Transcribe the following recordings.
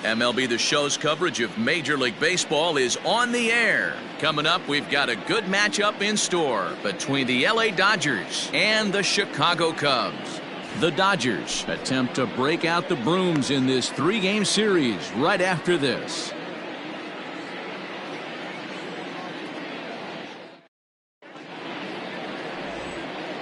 MLB The Show's coverage of Major League Baseball is on the air. Coming up, we've got a good matchup in store between the LA Dodgers and the Chicago Cubs. The Dodgers attempt to break out the brooms in this three-game series right after this.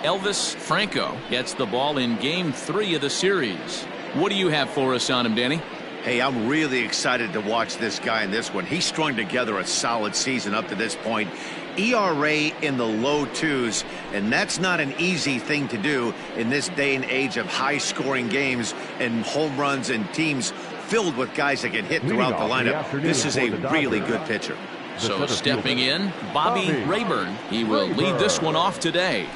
Elvis Franco gets the ball in Game 3 of the series. What do you have for us on him, Danny? Hey, I'm really excited to watch this guy in this one. He's strung together a solid season up to this point. ERA in the low 2s, and that's not an easy thing to do in this day and age of high-scoring games and home runs and teams filled with guys that can hit throughout the lineup. This is a really good pitcher. So stepping in, Bobby Rayburn. He will lead this one off today.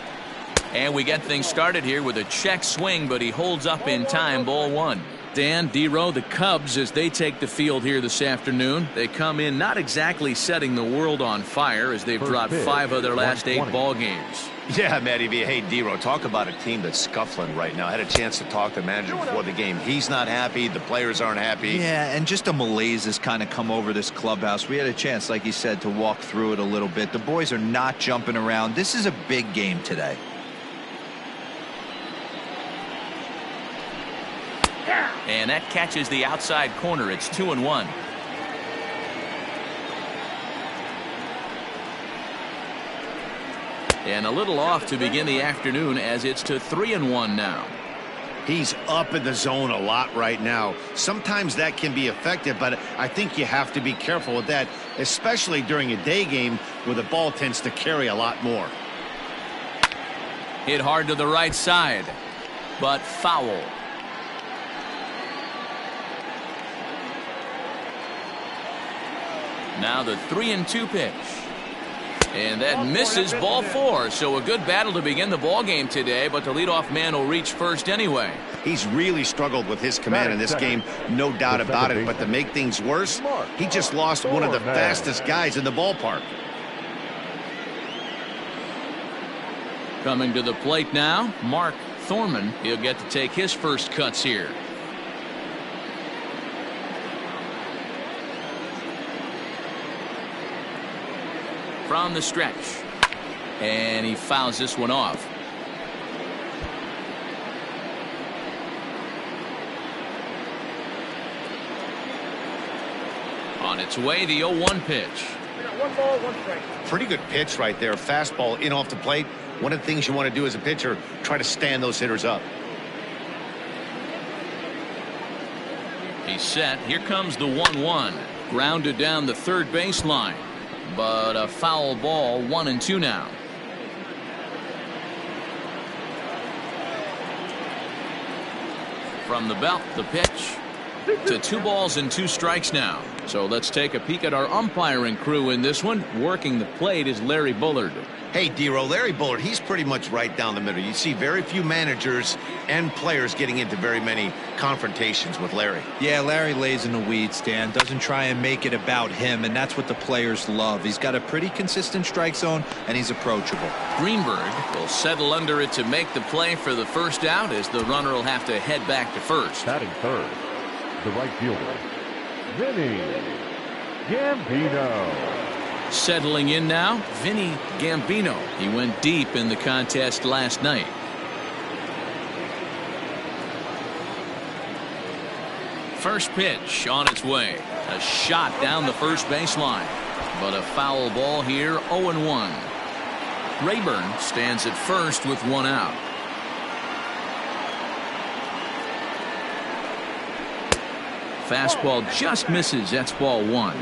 And we get things started here with a check swing, but he holds up in time. Ball 1. Dan, D-Row, the Cubs, as they take the field here this afternoon, they come in not exactly setting the world on fire as they've dropped 5 of their last 8 ball games. Yeah, Matty V. Hey, D-Row, talk about a team that's scuffling right now. I had a chance to talk to the manager before the game. He's not happy. The players aren't happy. Yeah, and just a malaise has kind of come over this clubhouse. We had a chance, like you said, to walk through it a little bit. The boys are not jumping around. This is a big game today. And that catches the outside corner. It's 2-1. And a little off to begin the afternoon as it's to 3-1 now. He's up in the zone a lot right now. Sometimes that can be effective, but I think you have to be careful with that, especially during a day game where the ball tends to carry a lot more. Hit hard to the right side, but foul. Now the 3-2 pitch. And that misses, ball 4. So a good battle to begin the ball game today, but the leadoff man will reach first anyway. He's really struggled with his command in this game, no doubt about it. But to make things worse, he just lost one of the fastest guys in the ballpark. Coming to the plate now, Mark Thorman. He'll get to take his first cuts here. From the stretch, and he fouls this one off. On its way, the 0-1 pitch. One ball, one strike. Pretty good pitch right there. Fastball in off the plate. One of the things you want to do as a pitcher, try to stand those hitters up. He's set. Here comes the 1-1. Grounded down the third baseline. But a foul ball, 1-2 now. From the belt, the pitch to 2 balls and 2 strikes now. So let's take a peek at our umpiring crew in this one. Working the plate is Larry Bullard. Hey, D-Row, Larry Bullard, he's pretty much right down the middle. You see very few managers and players getting into very many confrontations with Larry. Yeah, Larry lays in the weeds, Dan. Doesn't try and make it about him, and that's what the players love. He's got a pretty consistent strike zone, and he's approachable. Greenberg will settle under it to make the play for the first out as the runner will have to head back to first. Batting third, the right fielder, Vinny Gambino. Settling in now, Vinny Gambino. He went deep in the contest last night. First pitch on its way. A shot down the first baseline. But a foul ball here, 0-1. Rayburn stands at first with 1 out. Fastball just misses. That's ball 1.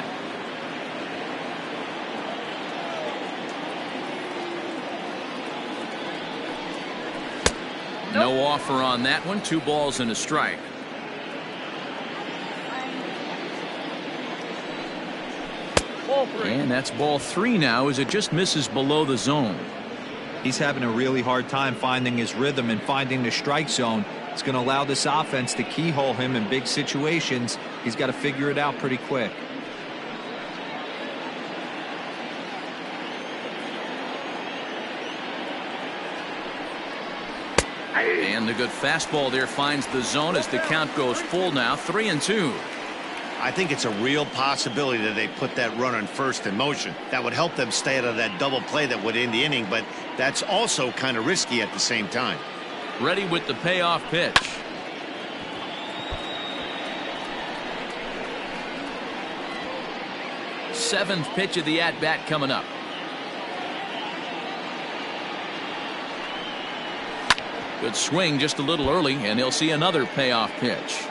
No offer on that one. 2 balls and a strike. And that's ball 3 now as it just misses below the zone. He's having a really hard time finding his rhythm and finding the strike zone. It's going to allow this offense to keyhole him in big situations. He's got to figure it out pretty quick. And the good fastball there finds the zone as the count goes full now, 3-2. I think it's a real possibility that they put that runner on first in motion. That would help them stay out of that double play that would end the inning, but that's also kind of risky at the same time. Ready with the payoff pitch. Seventh pitch of the at-bat coming up. Good swing just a little early, and he'll see another payoff pitch.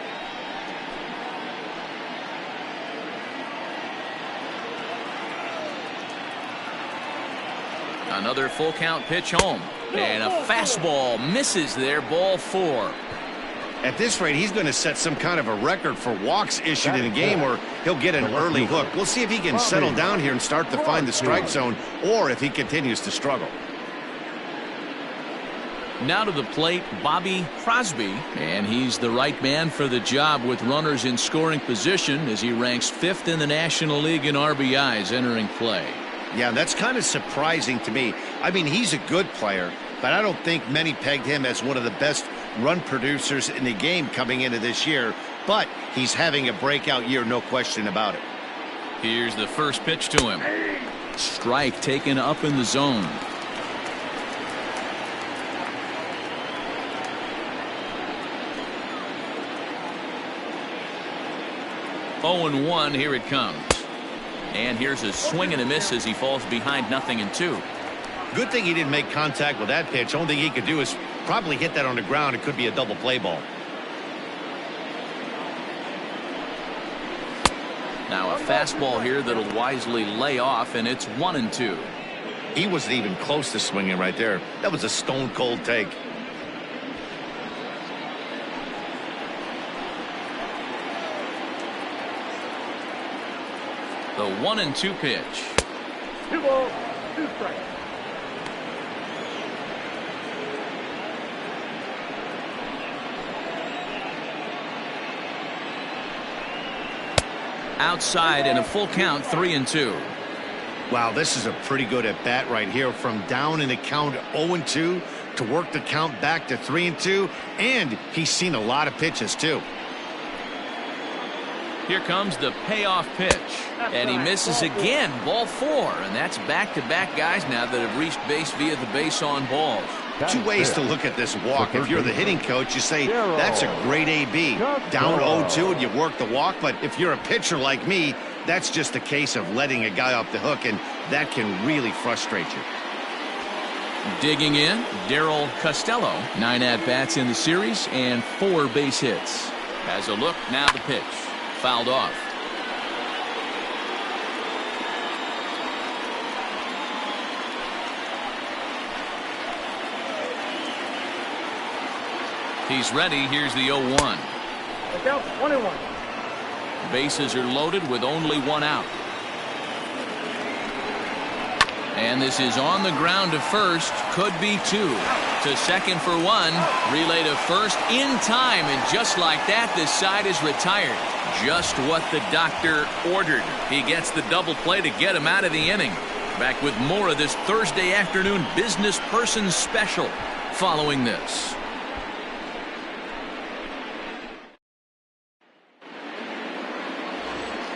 Another full count pitch home. And a fastball misses there, ball 4. At this rate, he's going to set some kind of a record for walks issued in a game, or he'll get an early hook. We'll see if he can settle down here and start to find the strike zone, or if he continues to struggle. Now to the plate, Bobby Crosby, and he's the right man for the job with runners in scoring position as he ranks 5th in the National League in RBIs entering play. Yeah, that's kind of surprising to me. I mean, he's a good player, but I don't think many pegged him as one of the best run producers in the game coming into this year, but he's having a breakout year, no question about it. Here's the first pitch to him. Strike taken up in the zone. Oh and 1, here it comes. And here's a swing and a miss as he falls behind 0-2. Good thing he didn't make contact with that pitch. Only thing he could do is probably hit that on the ground. It could be a double play ball. Now a fastball here that'll wisely lay off, and it's 1-2. He wasn't even close to swinging right there. That was a stone cold take. The 1-2 pitch. 2 balls, 2 strikes. Outside and a full count, 3-2. Wow, this is a pretty good at bat right here. From down in the count 0-2 to work the count back to 3-2, and he's seen a lot of pitches too. Here comes the payoff pitch, and he misses again, ball 4, and that's back-to-back guys now that have reached base via the base on balls. 2 ways to look at this walk. If you're the hitting coach, you say that's a great AB. Down 0-2 and you work the walk, but if you're a pitcher like me, that's just a case of letting a guy off the hook, and that can really frustrate you. Digging in, Darryl Costello, 9 at-bats in the series and 4 base hits. Has a look, now the pitch. Fouled off. He's ready. Here's the 0-1. Look out, 1-1. Bases are loaded with only 1 out. And this is on the ground to first. Could be 2. To second for 1. Relay to first in time. And just like that, this side is retired. Just what the doctor ordered. He gets the double play to get him out of the inning. Back with more of this Thursday afternoon business person special following this.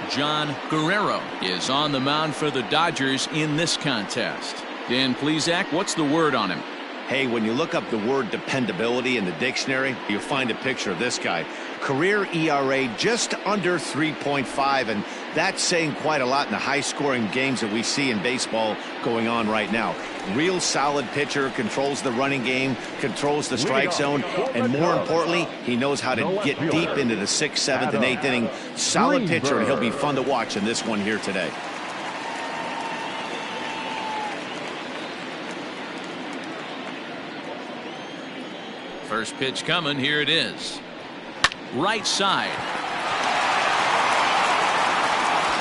John Guerrero is on the mound for the Dodgers in this contest. Dan Plesac, what's the word on him? Hey, when you look up the word dependability in the dictionary, you'll find a picture of this guy. Career ERA just under 3.5, and that's saying quite a lot in the high-scoring games that we see in baseball going on right now. Real solid pitcher, controls the running game, controls the strike zone, and more importantly, he knows how to get deep into the 6th, 7th, and 8th inning. Solid pitcher, and he'll be fun to watch in this one here today. First pitch coming. Here it is. Right side.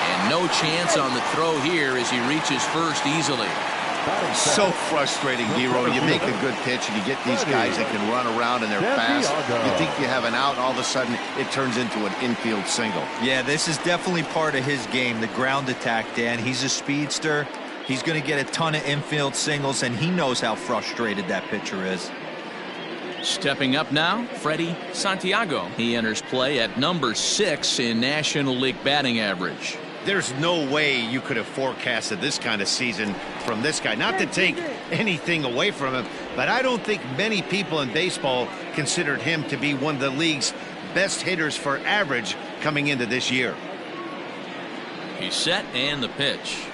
And no chance on the throw here as he reaches first easily. So frustrating, Dero. You make a good pitch and you get these guys that can run around and they're fast. You think you have an out, and all of a sudden it turns into an infield single. Yeah, this is definitely part of his game, the ground attack, Dan. He's a speedster. He's going to get a ton of infield singles, and he knows how frustrated that pitcher is. Stepping up now, Freddie Santiago. He enters play at number 6 in National League batting average. There's no way you could have forecasted this kind of season from this guy. Not to take anything away from him, but I don't think many people in baseball considered him to be one of the league's best hitters for average coming into this year. He's set and the pitch.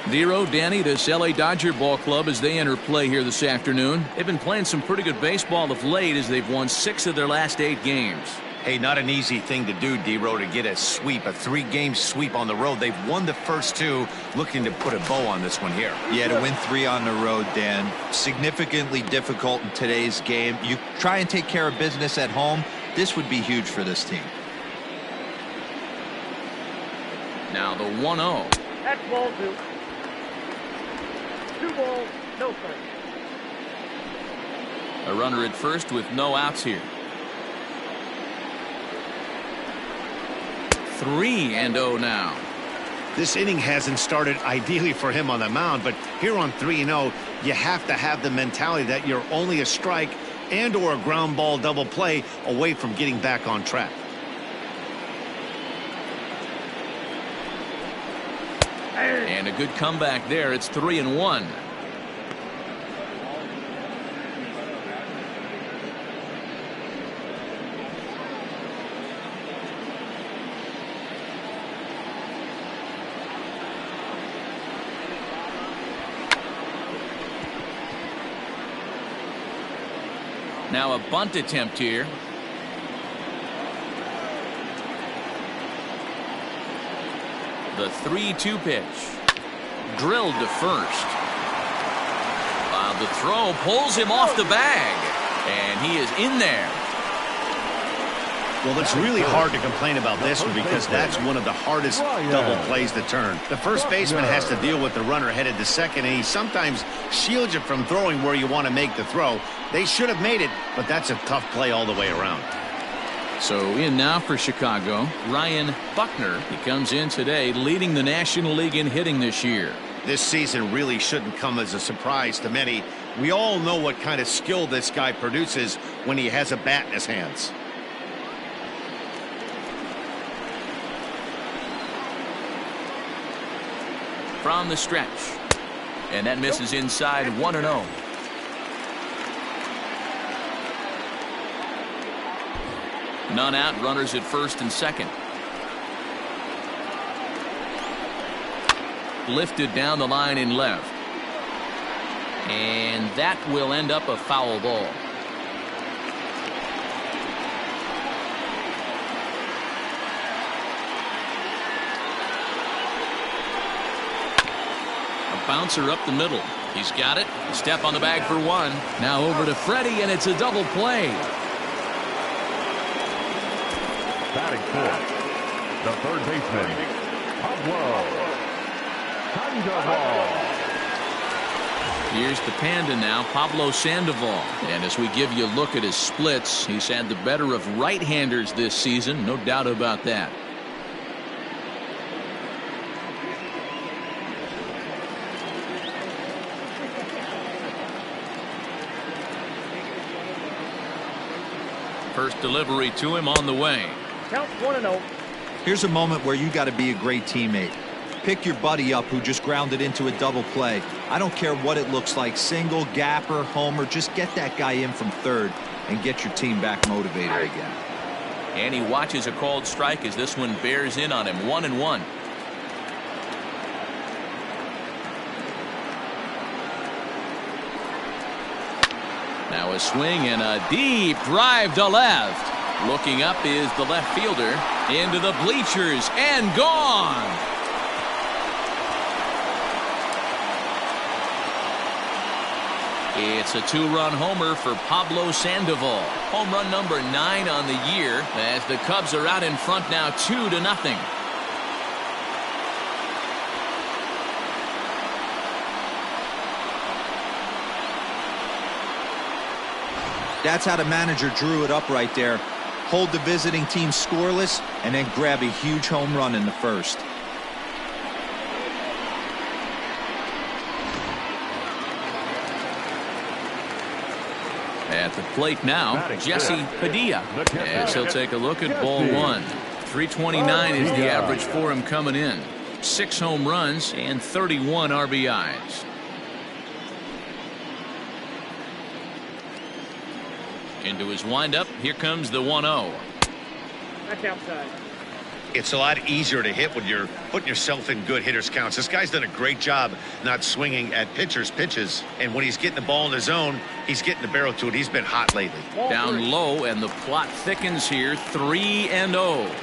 Dero, Danny, this LA Dodger ball club as they enter play here this afternoon. They've been playing some pretty good baseball of late as they've won 6 of their last 8 games. Hey, not an easy thing to do, Dero, to get a sweep, a 3-game sweep on the road. They've won the first 2, looking to put a bow on this one here. Yeah, to win 3 on the road, Dan, significantly difficult in today's game. You try and take care of business at home. This would be huge for this team. Now the 1-0. That's ball 2. 2 balls, no strikes. A runner at first with no outs here. 3-0 now. This inning hasn't started ideally for him on the mound, but here on 3-0, you have to have the mentality that you're only a strike and or a ground ball double play away from getting back on track. And a good comeback there. It's 3-1. Now a bunt attempt here. The 3-2 pitch. Drilled to first. The throw pulls him off the bag. And he is in there. Well, it's really hard to complain about this one because that's one of the hardest double plays to turn. The first baseman has to deal with the runner headed to second, and he sometimes shields you from throwing where you want to make the throw. They should have made it, but that's a tough play all the way around. So in now for Chicago, Ryan Buckner. He comes in today leading the National League in hitting this year. This season really shouldn't come as a surprise to many. We all know what kind of skill this guy produces when he has a bat in his hands. From the stretch. And that misses inside. 1-0. None out, runners at first and second. Lifted down the line in left. And that will end up a foul ball. A bouncer up the middle. He's got it. Step on the bag for 1. Now over to Freddie, and it's a double play. Batting fourth, the third baseman, Pablo Sandoval. Here's the Panda now, Pablo Sandoval. And as we give you a look at his splits, he's had the better of right-handers this season, no doubt about that. First delivery to him on the way. Count 1-0. Here's a moment where you got to be a great teammate. Pick your buddy up who just grounded into a double play. I don't care what it looks like, single, gapper, homer, just get that guy in from third and get your team back motivated again. And he watches a called strike as this one bears in on him. 1-1. Now a swing and a deep drive to left. Looking up is the left fielder. Into the bleachers and gone. It's a 2-run homer for Pablo Sandoval. Home run number 9 on the year as the Cubs are out in front now 2-0. That's how the manager drew it up right there. Hold the visiting team scoreless and then grab a huge home run in the first. At the plate now, Jesse Padilla, as he'll take a look at ball one. 329 is the average for him coming in. 6 home runs and 31 RBIs. Into his windup, here comes the 1-0. That's outside. It's a lot easier to hit when you're putting yourself in good hitters counts. This guy's done a great job not swinging at pitchers' pitches. And when he's getting the ball in the zone, he's getting the barrel to it. He's been hot lately. Down low, and the plot thickens here. 3-0.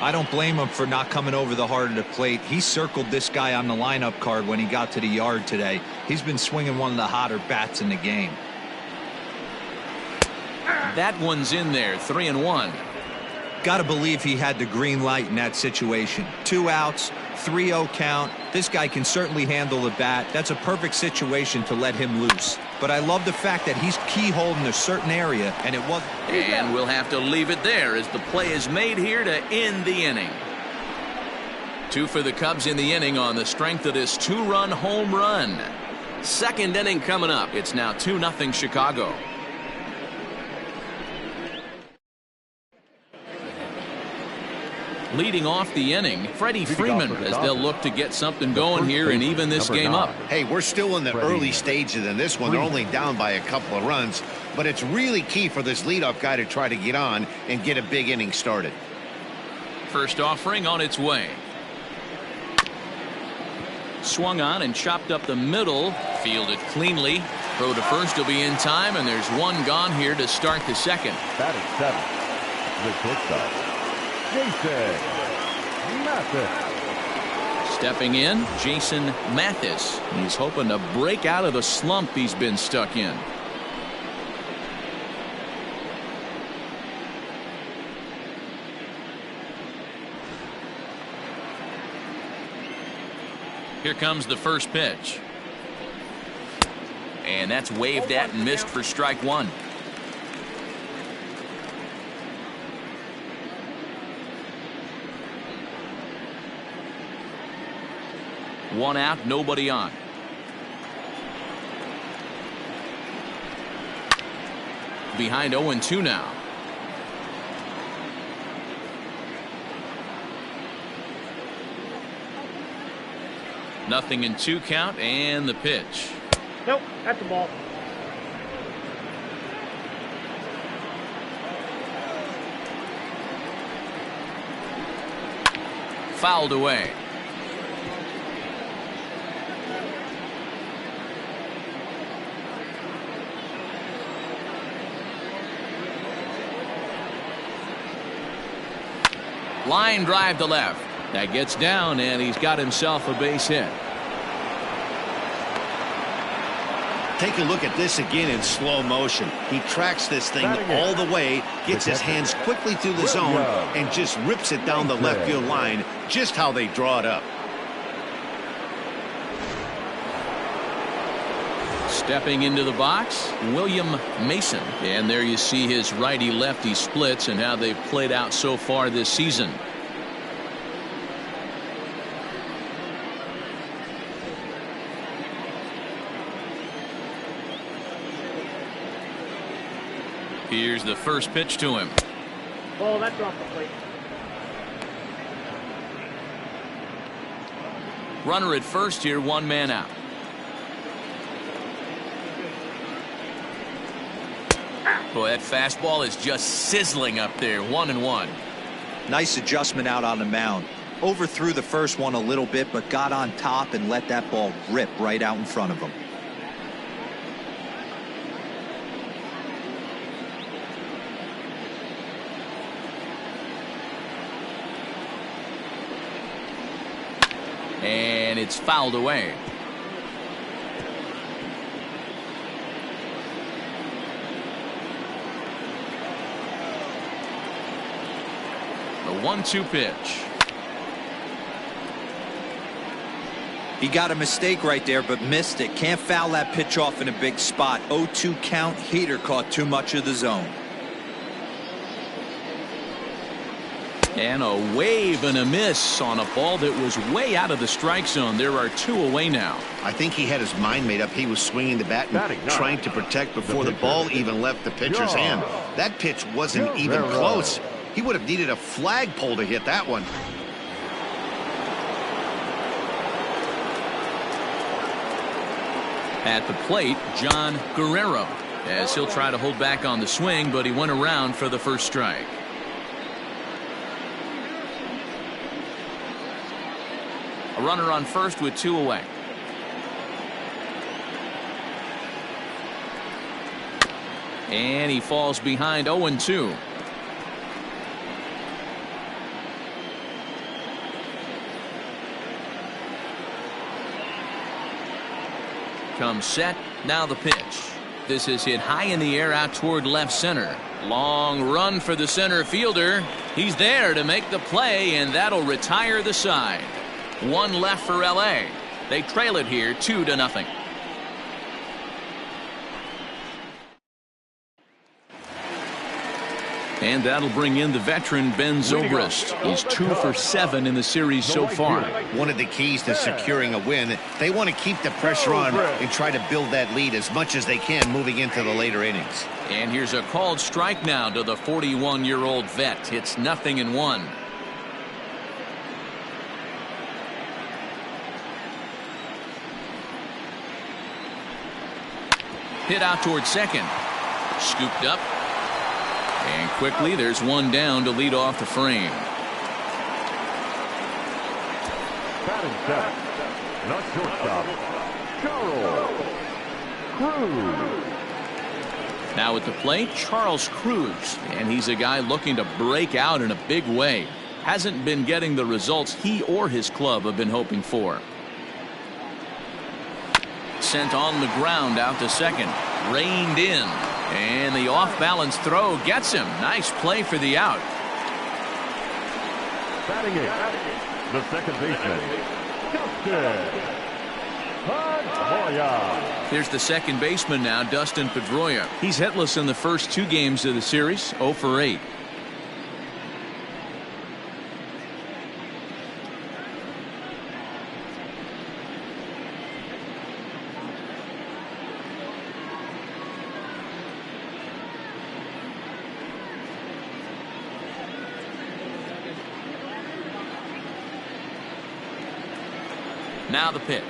I don't blame him for not coming over the heart of the plate. He circled this guy on the lineup card when he got to the yard today. He's been swinging one of the hotter bats in the game. That one's in there. 3-1. Got to believe he had the green light in that situation. 2 outs, 3-0 count. This guy can certainly handle the bat. That's a perfect situation to let him loose. But I love the fact that he's keyholed in a certain area, and it was. And we'll have to leave it there as the play is made here to end the inning. 2 for the Cubs in the inning on the strength of this 2-run home run. Second inning coming up. It's now 2-0 Chicago. Leading off the inning, Freddie Freeman, as they'll look to get something going here and even this game up. Hey, we're still in the early stages in this one. They're only down by a couple of runs, but it's really key for this leadoff guy to try to get on and get a big inning started. First offering on its way. Swung on and chopped up the middle, fielded cleanly. Throw to first will be in time, and there's one gone here to start the second. Batting 7th, the shortstop, Jason Mathis. Stepping in, Jason Mathis. He's hoping to break out of the slump he's been stuck in. Here comes the first pitch. And that's waved at and missed for strike one. One out, nobody on. Behind 0-2 now. Nothing in 2 count, and the pitch. Nope, that's the ball. Fouled away. Line drive to left. That gets down, and he's got himself a base hit. Take a look at this again in slow motion. He tracks this thing all the way, gets his hands quickly through the zone, and just rips it down the left field line, just how they draw it up. Stepping into the box, William Mason. And there you see his righty-lefty splits and how they've played out so far this season. Here's the first pitch to him. Ball, that's off the plate. Runner at first here, 1 man out. Boy, that fastball is just sizzling up there. 1-1. Nice adjustment out on the mound. Overthrew the first one a little bit, but got on top and let that ball rip right out in front of him. And it's fouled away. The 1-2 pitch. He got a mistake right there, but missed it. Can't foul that pitch off in a big spot. 0-2 count. Heater caught too much of the zone. And a wave and a miss on a ball that was way out of the strike zone. There are 2 away now. I think he had his mind made up. He was swinging the bat and trying to protect before the ball even left the pitcher's hand. That pitch wasn't even close. He would have needed a flagpole to hit that one. At the plate, John Guerrero, as he'll try to hold back on the swing, but he went around for the first strike. A runner on first with 2 away. And he falls behind 0-2. Comes set. Now the pitch. This is hit high in the air out toward left center. Long run for the center fielder. He's there to make the play, and that'll retire the side. 1 left for LA. They trail it here 2-0. And that'll bring in the veteran Ben Zobrist. He's 2 for 7 in the series so far. One of the keys to securing a win, they want to keep the pressure on and try to build that lead as much as they can moving into the later innings. And here's a called strike now to the 41-year-old vet. It's 0-1. Hit out towards second. Scooped up. And quickly there's 1 down to lead off the frame. Batting seventh, not shortstop, Charles Cruz. Now at the plate, Charles Cruz. And he's a guy looking to break out in a big way. Hasn't been getting the results he or his club have been hoping for. Sent on the ground out to second. Reined in. And the off-balance throw gets him. Nice play for the out. Batting eighth, the second baseman, Dustin Pedroia. Here's the second baseman now, Dustin Pedroia. He's hitless in the first 2 games of the series, 0 for 8. Now the pitch.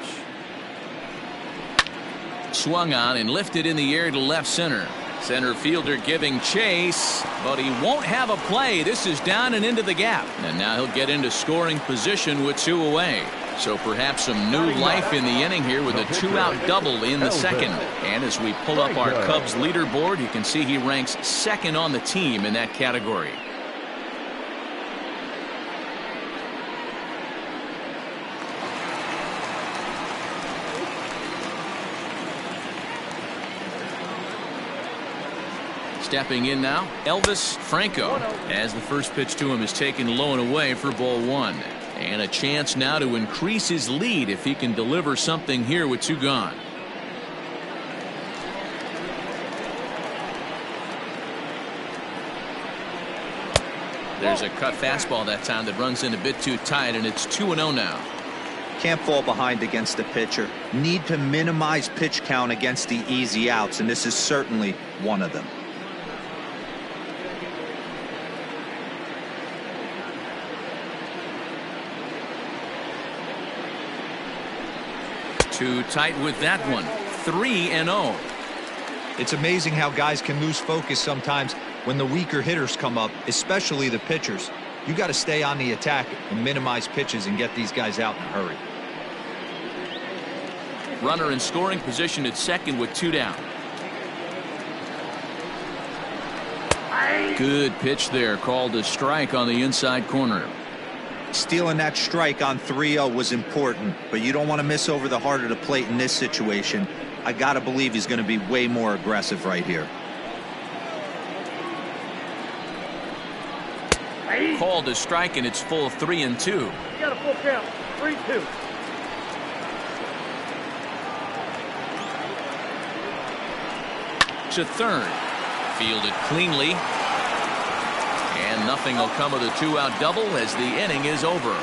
Swung on and lifted in the air to left center. Center fielder giving chase, but he won't have a play. This is down and into the gap. And now he'll get into scoring position with 2 away. So perhaps some new life in the inning here with a 2-out double in the second. And as we pull up our Cubs leaderboard, you can see he ranks second on the team in that category. Stepping in now, Elvis Franco, as the first pitch to him is taken low and away for ball 1. And a chance now to increase his lead if he can deliver something here with 2 gone. There's a cut fastball that time that runs in a bit too tight, and it's 2-0 now. Can't fall behind against the pitcher. Need to minimize pitch count against the easy outs, and this is certainly one of them. Too tight with that one. 3-0. It's amazing how guys can lose focus sometimes when the weaker hitters come up, especially the pitchers. You got to stay on the attack and minimize pitches and get these guys out in a hurry. Runner in scoring position at second with 2 down. Good pitch there, called a strike on the inside corner. Stealing that strike on 3-0 was important, but you don't want to miss over the heart of the plate in this situation. I got to believe he's going to be way more aggressive right here. Called a strike, and it's full 3-2. You got a full count. 3-2. To third. Fielded cleanly. And And nothing will come of the two-out double as the inning is over.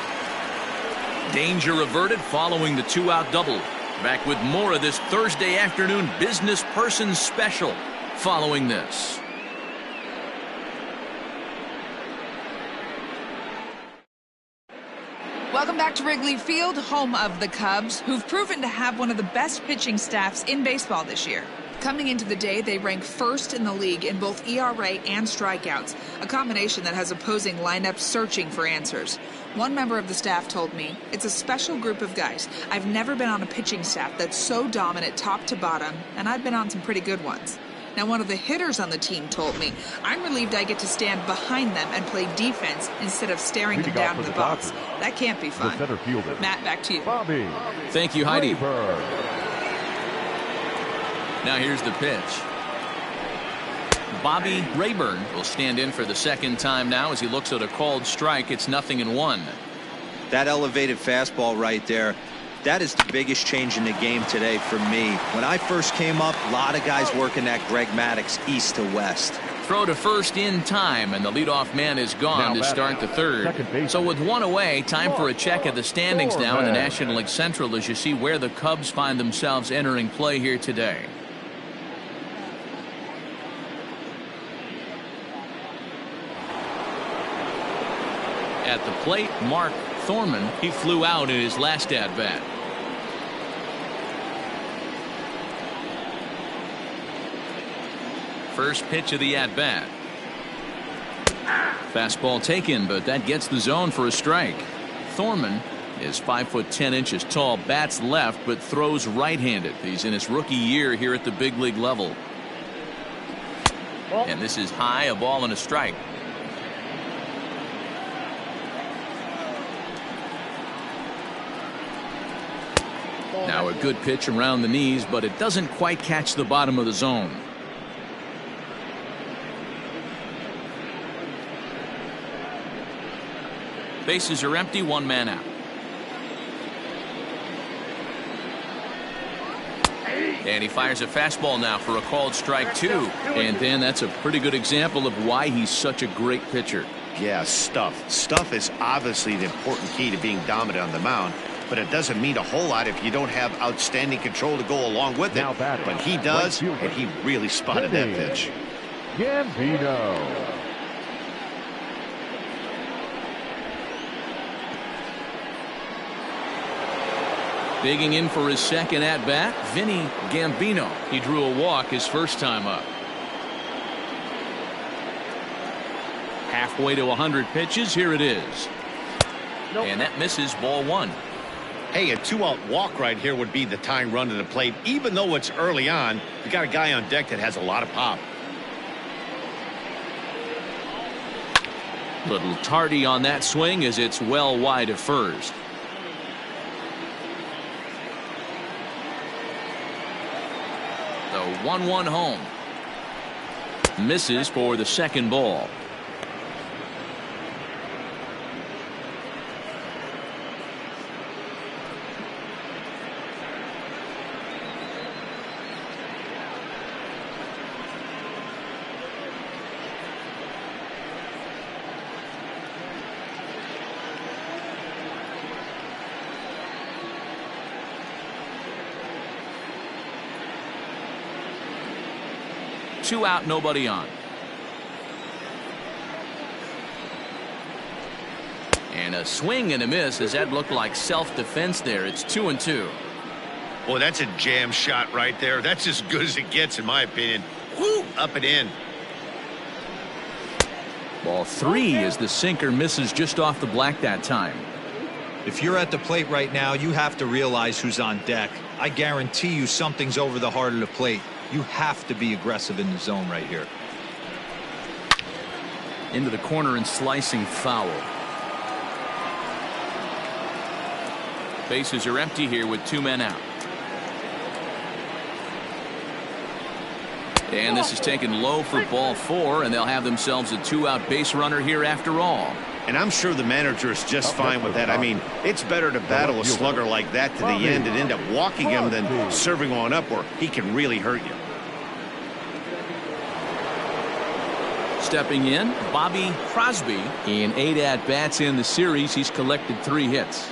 Danger averted following the two-out double. Back with more of this Thursday afternoon business person special following this. Welcome back to Wrigley Field, home of the Cubs, who've proven to have one of the best pitching staffs in baseball this year. Coming into the day, they rank first in the league in both ERA and strikeouts, a combination that has opposing lineups searching for answers. One member of the staff told me, "It's a special group of guys. I've never been on a pitching staff that's so dominant top to bottom, and I've been on some pretty good ones." Now, one of the hitters on the team told me, "I'm relieved I get to stand behind them and play defense instead of staring them down in the box. That can't be fun." Matt, back to you. Bobby. Thank you, Heidi. Rayburn. Now here's the pitch. Bobby Rayburn will stand in for the second time now as he looks at a called strike. It's 0-1. That elevated fastball right there, that is the biggest change in the game today for me. When I first came up, a lot of guys working that Greg Maddux east to west. Throw to first in time, and the leadoff man is gone to start the third. So with one away, time for a check of the standings now in the National League Central as you see where the Cubs find themselves entering play here today. At the plate, Mark Thorman. He flew out in his last at-bat. First pitch of the at-bat. Fastball taken, but that gets the zone for a strike. Thorman is 5'10" tall, bats left, but throws right-handed. He's in his rookie year here at the big league level. And this is high, a ball and a strike. Now a good pitch around the knees, but it doesn't quite catch the bottom of the zone. Bases are empty, one man out. And he fires a fastball now for a called strike two. And then that's a pretty good example of why he's such a great pitcher. Yeah, stuff. Stuff is obviously the important key to being dominant on the mound. But it doesn't mean a whole lot if you don't have outstanding control to go along with it. But he does, and he really spotted that pitch. Gambino. Digging in for his second at-bat, Vinny Gambino. He drew a walk his first time up. Halfway to 100 pitches, here it is. And that misses, ball one. Hey, a two-out walk right here would be the tying run to the plate. Even though it's early on, you got a guy on deck that has a lot of pop. Little tardy on that swing as it's well wide of first. The 1-1 home. Misses for the second ball. Two out, nobody on. And a swing and a miss as that looked like self-defense there. It's 2-2. Boy, that's a jam shot right there. That's as good as it gets, in my opinion. Woo, up and in. Ball three as the sinker misses just off the black that time. If you're at the plate right now, you have to realize who's on deck. I guarantee you something's over the heart of the plate. You have to be aggressive in the zone right here. Into the corner and slicing foul. Bases are empty here with two men out. And this is taken low for ball four, and they'll have themselves a two-out base runner here after all. And I'm sure the manager is just fine with that. I mean, it's better to battle a slugger like that to the end and end up walking him than serving on up where he can really hurt you. Stepping in, Bobby Crosby. In 8 at-bats in the series, he's collected 3 hits.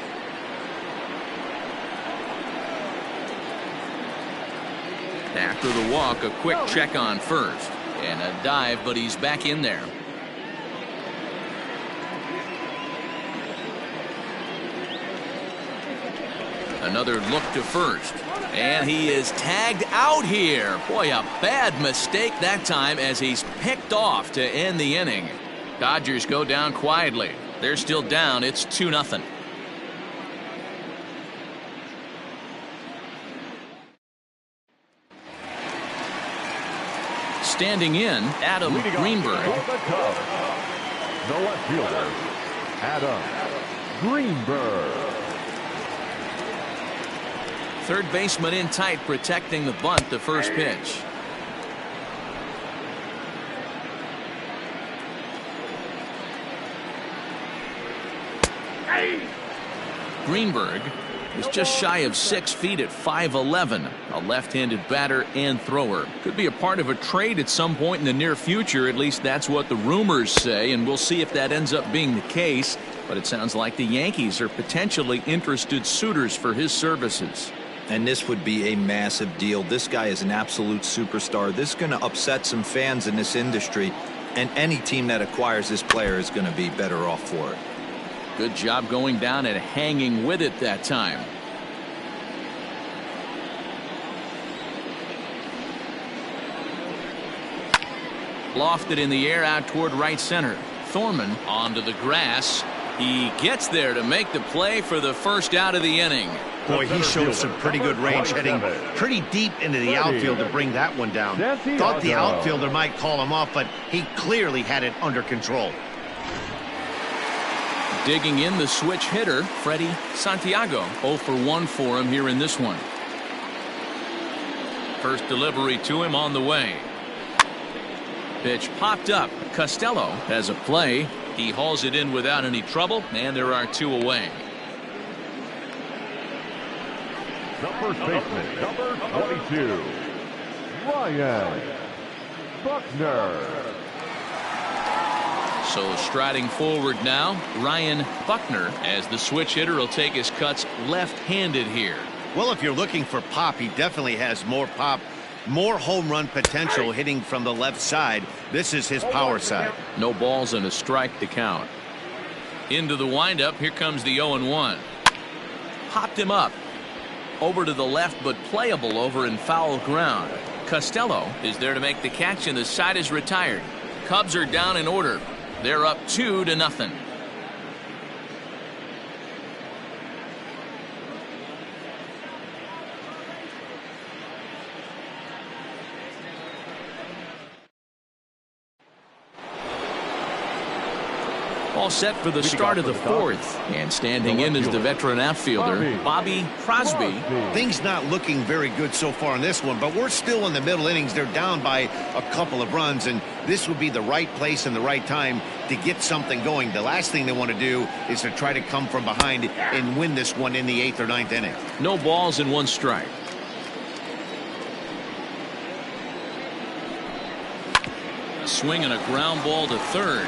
After the walk, a quick check on first. And a dive, but he's back in there. Another look to first. And he is tagged out here. Boy, a bad mistake that time as he's picked off to end the inning. Dodgers go down quietly. They're still down. It's 2-0. Standing in, Adam Greenberg. The left fielder, Adam Greenberg. Third baseman in tight, protecting the bunt, the first pitch. Greenberg is just shy of 6 feet at 5'11", a left-handed batter and thrower. Could be a part of a trade at some point in the near future. At least that's what the rumors say, and we'll see if that ends up being the case. But it sounds like the Yankees are potentially interested suitors for his services. And this would be a massive deal. This guy is an absolute superstar. This is going to upset some fans in this industry, and any team that acquires this player is going to be better off for it. Good job going down and hanging with it that time. Lofted in the air out toward right center. Thorman onto the grass. He gets there to make the play for the first out of the inning. Boy, he showed some pretty good range, heading pretty deep into the outfield to bring that one down. Thought the outfielder might call him off, but he clearly had it under control. Digging in, the switch hitter, Freddie Santiago. 0 for 1 for him here in this one. First delivery to him on the way. Pitch popped up. Costello has a play. He hauls it in without any trouble, and there are 2 away. The first baseman, number 22, Ryan Buckner. So striding forward now, Ryan Buckner, as the switch hitter will take his cuts left-handed here. Well, if you're looking for pop, he definitely has more pop, more home run potential hitting from the left side. This is his power side. No balls and a strike to count. Into the windup, here comes the 0-1. Popped him up. Over to the left, but playable over in foul ground. Costello is there to make the catch, and the side is retired. Cubs are down in order. They're up 2-0. All set for the start of the 4th. And standing in is the veteran outfielder, Bobby Crosby. Things not looking very good so far in this one, but we're still in the middle innings. They're down by a couple of runs, and this would be the right place and the right time to get something going. The last thing they want to do is to try to come from behind and win this one in the 8th or 9th inning. No balls and 1 strike. A swing and a ground ball to third.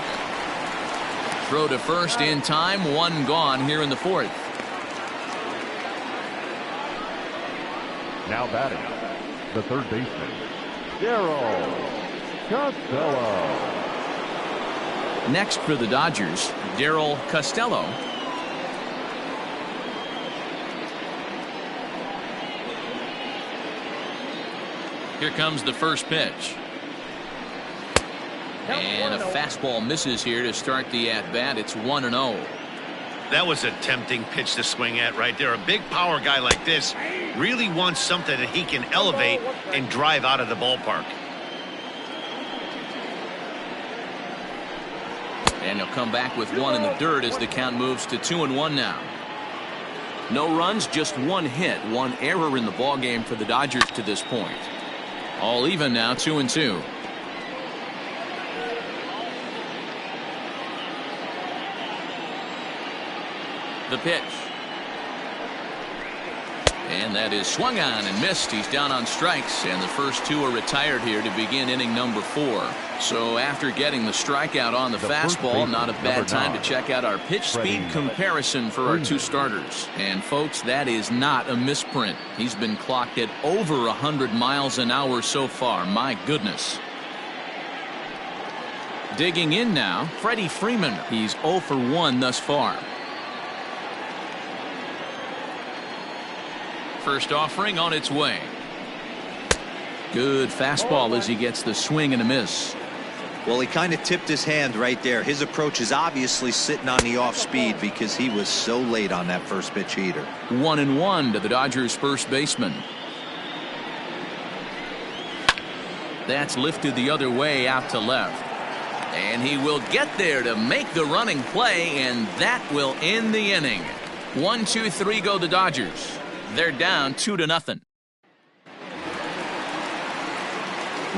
Throw to first in time. 1 gone here in the 4th. Now batting, the third baseman, Darryl Costello. Next for the Dodgers, Darryl Costello. Here comes the first pitch. And a fastball misses here to start the at-bat. It's 1-0. That was a tempting pitch to swing at right there. A big power guy like this really wants something that he can elevate and drive out of the ballpark. And he'll come back with 1 in the dirt as the count moves to 2-1 now. No runs, just 1 hit, 1 error in the ballgame for the Dodgers to this point. All even now, 2-2. The pitch. And that is swung on and missed. He's down on strikes, and the first two are retired here to begin inning number 4. So after getting the strikeout on the fastball, not a bad time to check out our pitch speed comparison for our two starters. And folks, that is not a misprint. He's been clocked at over 100 miles an hour so far. My goodness. Digging in now, Freddie Freeman. He's 0 for 1 thus far. First offering on its way. Good fastball as he gets the swing and a miss. Well, he kind of tipped his hand right there. His approach is obviously sitting on the off speed because he was so late on that first pitch heater. 1-1 to the Dodgers first baseman. That's lifted the other way out to left. And he will get there to make the running play, and that will end the inning. 1-2-3 go the Dodgers. They're down 2-0.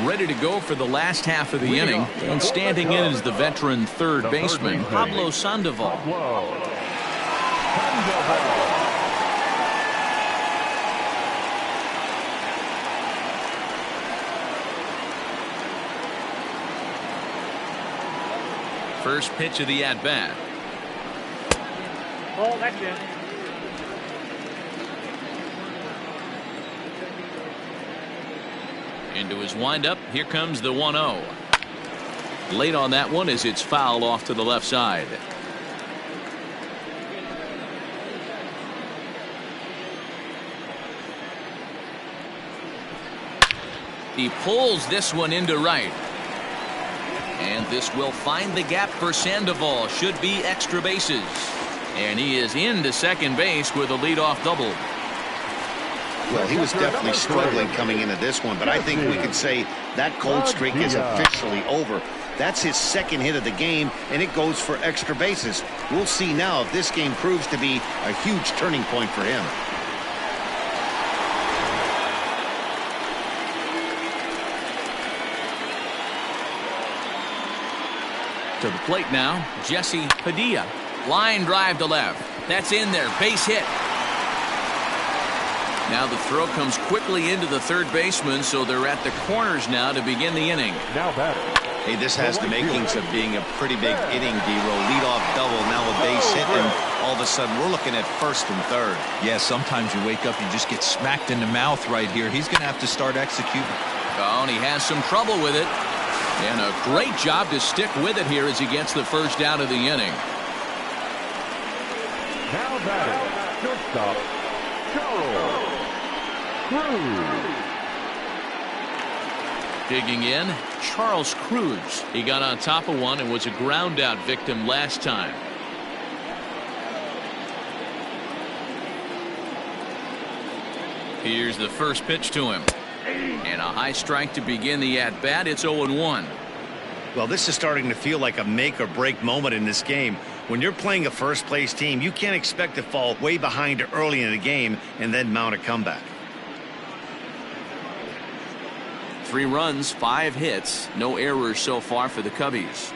Ready to go for the last half of the inning, and standing in is the veteran third baseman, Pablo Sandoval. First pitch of the at-bat. Oh, that's it. Into his windup. Here comes the 1-0. Late on that one as it's fouled off to the left side. He pulls this one into right. And this will find the gap for Sandoval. Should be extra bases. And he is into second base with a leadoff double. Well, he was definitely struggling coming into this one, but I think we could say that cold streak is officially over. That's his second hit of the game, and it goes for extra bases. We'll see now if this game proves to be a huge turning point for him. To the plate now, Jesse Padilla. Line drive to left. That's in there. Base hit. Now the throw comes quickly into the third baseman, so they're at the corners now to begin the inning. Now batter. Hey, this has the makings of being a pretty big inning, D-Row. Leadoff double, now a base hit, and all of a sudden we're looking at first and third. Yeah, sometimes you wake up, you just get smacked in the mouth right here. He's going to have to start executing. Oh, and he has some trouble with it. And a great job to stick with it here as he gets the first out of the inning. Now batting, shortstop, Charles Cruz. Digging in, Charles Cruz. He got on top of one and was a ground out victim last time. Here's the first pitch to him. And a high strike to begin the at-bat. It's 0-1. Well, this is starting to feel like a make or break moment in this game. When you're playing a first place team, you can't expect to fall way behind early in the game and then mount a comeback. 3 runs, 5 hits, no errors so far for the Cubbies.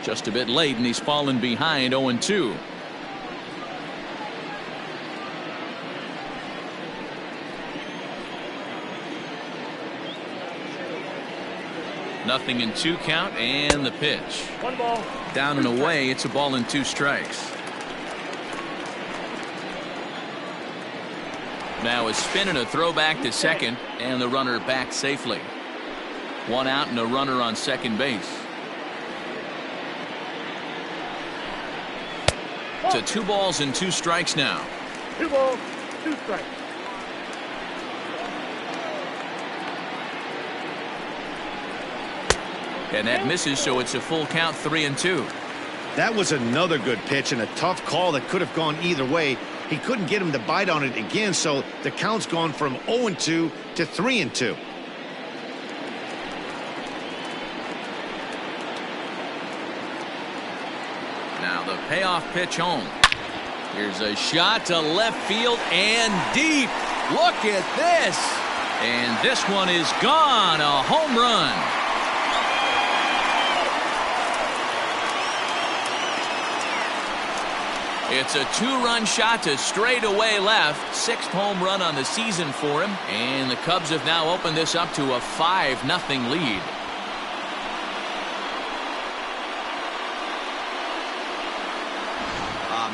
Just a bit late, and he's fallen behind 0-2. Nothing in 2 count, and the pitch. 1 ball. Down and away, it's a ball and 2 strikes. Now a spin and a throw back to second, and the runner back safely. 1 out and a runner on second base. To 2 balls and 2 strikes now. 2 balls, 2 strikes. And that misses, so it's a full count, 3-2. That was another good pitch and a tough call that could have gone either way. He couldn't get him to bite on it again, so the count's gone from 0-2 to 3-2. Now the payoff pitch home. Here's a shot to left field and deep. Look at this. And this one is gone. A home run. It's a 2-run shot to straightaway left. 6th home run on the season for him. And the Cubs have now opened this up to a 5-0 lead.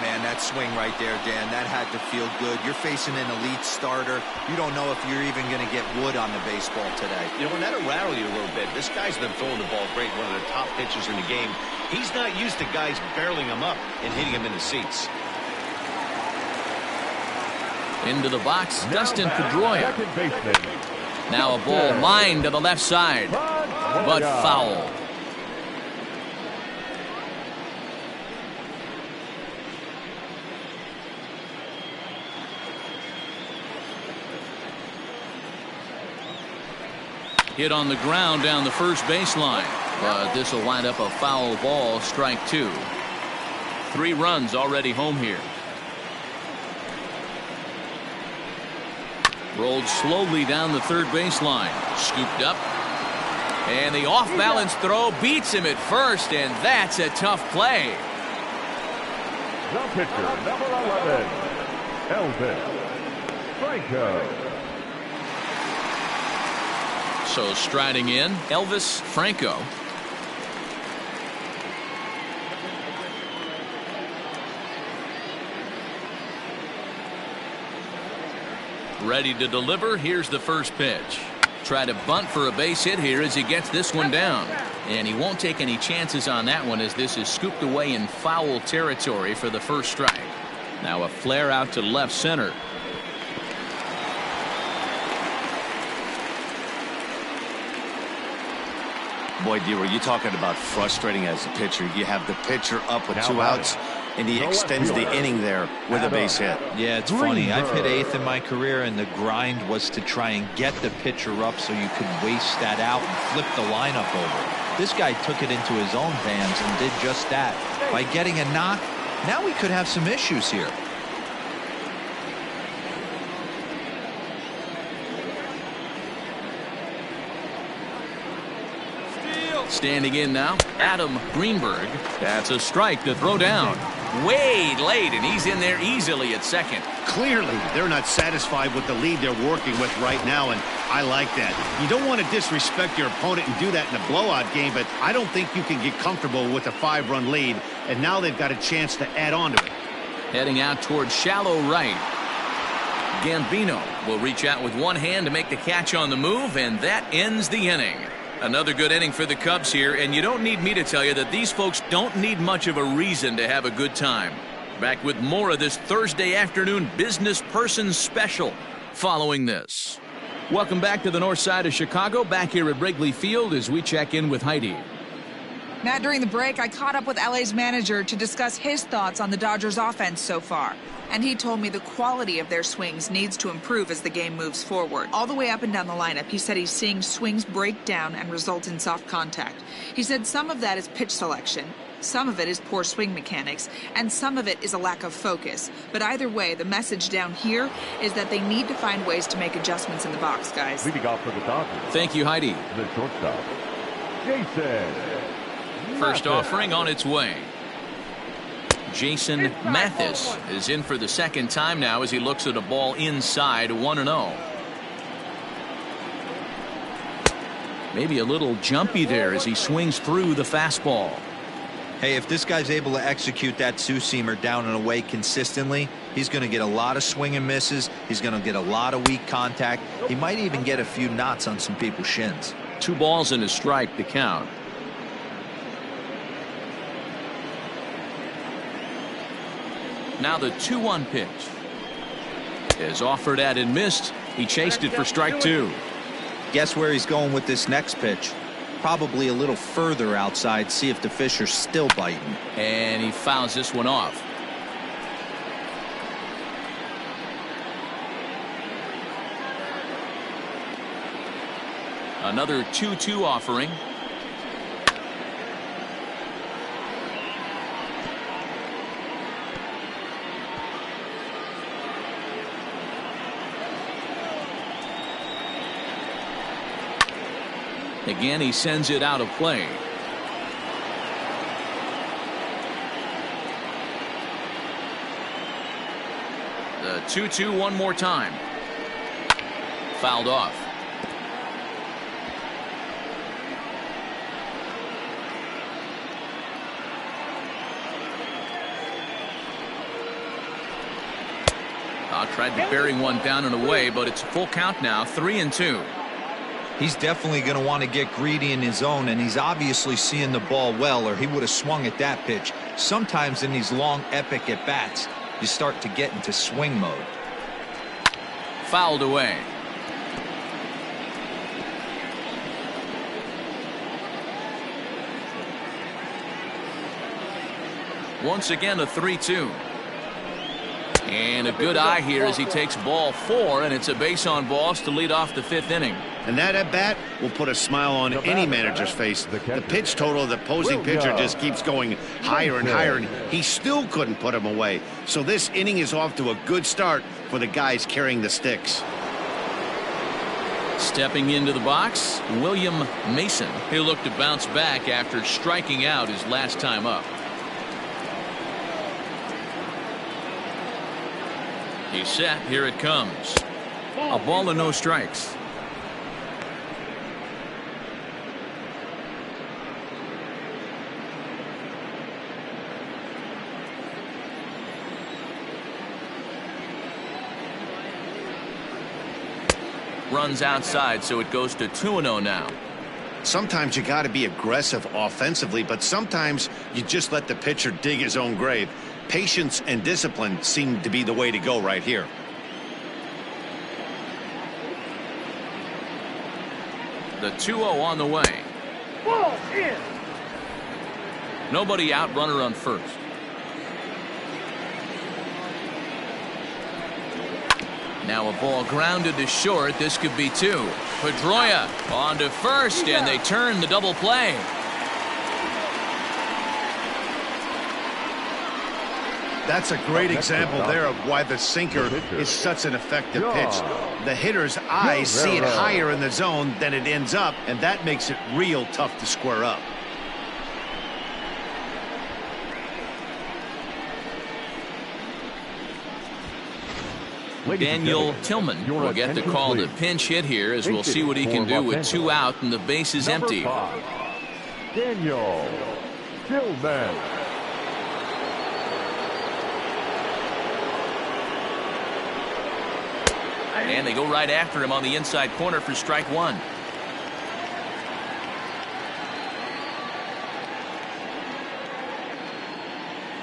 Man, that swing right there, Dan, that had to feel good. You're facing an elite starter. You don't know if you're even going to get wood on the baseball today. You know, and that'll rattle you a little bit. This guy's been throwing the ball great, one of the top pitchers in the game. He's not used to guys barreling him up and hitting him in the seats. Into the box, Dustin Pedroia. Second baseman. Now a ball lined to the left side, but foul. Hit on the ground down the first baseline, but this will wind up a foul ball, strike 2. 3 runs already home here. Rolled slowly down the third baseline, scooped up, and the off-balance throw beats him at first, and that's a tough play. The pitcher, number 11, Elvis Franco. So striding in, Elvis Franco. Ready to deliver. Here's the first pitch. Try to bunt for a base hit here as he gets this one down. And he won't take any chances on that one as this is scooped away in foul territory for the first strike. Now a flare out to left center. Boy, D, were you talking about frustrating as a pitcher? You have the pitcher up with 2 outs, and he extends the inning there with a base hit. Yeah, it's funny. I've hit 8th in my career, and the grind was to try and get the pitcher up so you could waste that out and flip the lineup over. This guy took it into his own hands and did just that. By getting a knock, now we could have some issues here. Standing in now, Adam Greenberg. That's a strike to throw down. Way late, and he's in there easily at second. Clearly, they're not satisfied with the lead they're working with right now, and I like that. You don't want to disrespect your opponent and do that in a blowout game, but I don't think you can get comfortable with a 5-run lead, and now they've got a chance to add on to it. Heading out towards shallow right. Gambino will reach out with one hand to make the catch on the move, and that ends the inning. Another good inning for the Cubs here, and you don't need me to tell you that these folks don't need much of a reason to have a good time. Back with more of this Thursday afternoon business person special following this. Welcome back to the north side of Chicago, back here at Wrigley Field as we check in with Heidi. Matt, during the break, I caught up with LA's manager to discuss his thoughts on the Dodgers' offense so far. And he told me the quality of their swings needs to improve as the game moves forward. All the way up and down the lineup, he said he's seeing swings break down and result in soft contact. He said some of that is pitch selection, some of it is poor swing mechanics, and some of it is a lack of focus. But either way, the message down here is that they need to find ways to make adjustments in the box, guys. Leading off for the Dodgers. Thank you, Heidi. The shortstop, Jason. First offering on its way. Jason Mathis is in for the second time now as he looks at a ball inside 1-0. Maybe a little jumpy there as he swings through the fastball. Hey, if this guy's able to execute that two-seamer down and away consistently, he's going to get a lot of swing and misses. He's going to get a lot of weak contact. He might even get a few knots on some people's shins. 2 balls and a strike to count. Now the 2-1 pitch is offered at and missed. He chased it for strike 2. Guess where he's going with this next pitch? Probably a little further outside. See if the fish are still biting. And he fouls this one off. Another 2-2 offering. Again, he sends it out of play. The 2-2 one more time. Fouled off. Tried to bury one down and away, but it's a full count now, 3-2. He's definitely going to want to get greedy in his zone, and he's obviously seeing the ball well, or he would have swung at that pitch. Sometimes in these long, epic at-bats, you start to get into swing mode. Fouled away. Once again, a 3-2. And a good eye here as he takes ball 4, and it's a base on balls to lead off the 5th inning. And that at bat will put a smile on any manager's face. The pitch total of the opposing pitcher just keeps going higher and higher, and he still couldn't put him away. So this inning is off to a good start for the guys carrying the sticks. Stepping into the box, William Mason. He'll look to bounce back after striking out his last time up. He's set. Here it comes. A ball and no strikes. Runs outside, so it goes to 2-0 now. Sometimes you got to be aggressive offensively, but sometimes you just let the pitcher dig his own grave. Patience and discipline seem to be the way to go right here. The 2-0 on the way. Ball in. Nobody out, runner on first. Now a ball grounded to short. This could be 2. Pedroia on to first, and they turn the double play. That's a great example there of why the sinker is such an effective pitch. The hitter's eyes see it higher in the zone than it ends up, and that makes it real tough to square up. Daniel Tillman will get the call to pinch hit here, as we'll see what he can do with 2 out and the base is empty. Daniel Tillman. And they go right after him on the inside corner for strike 1.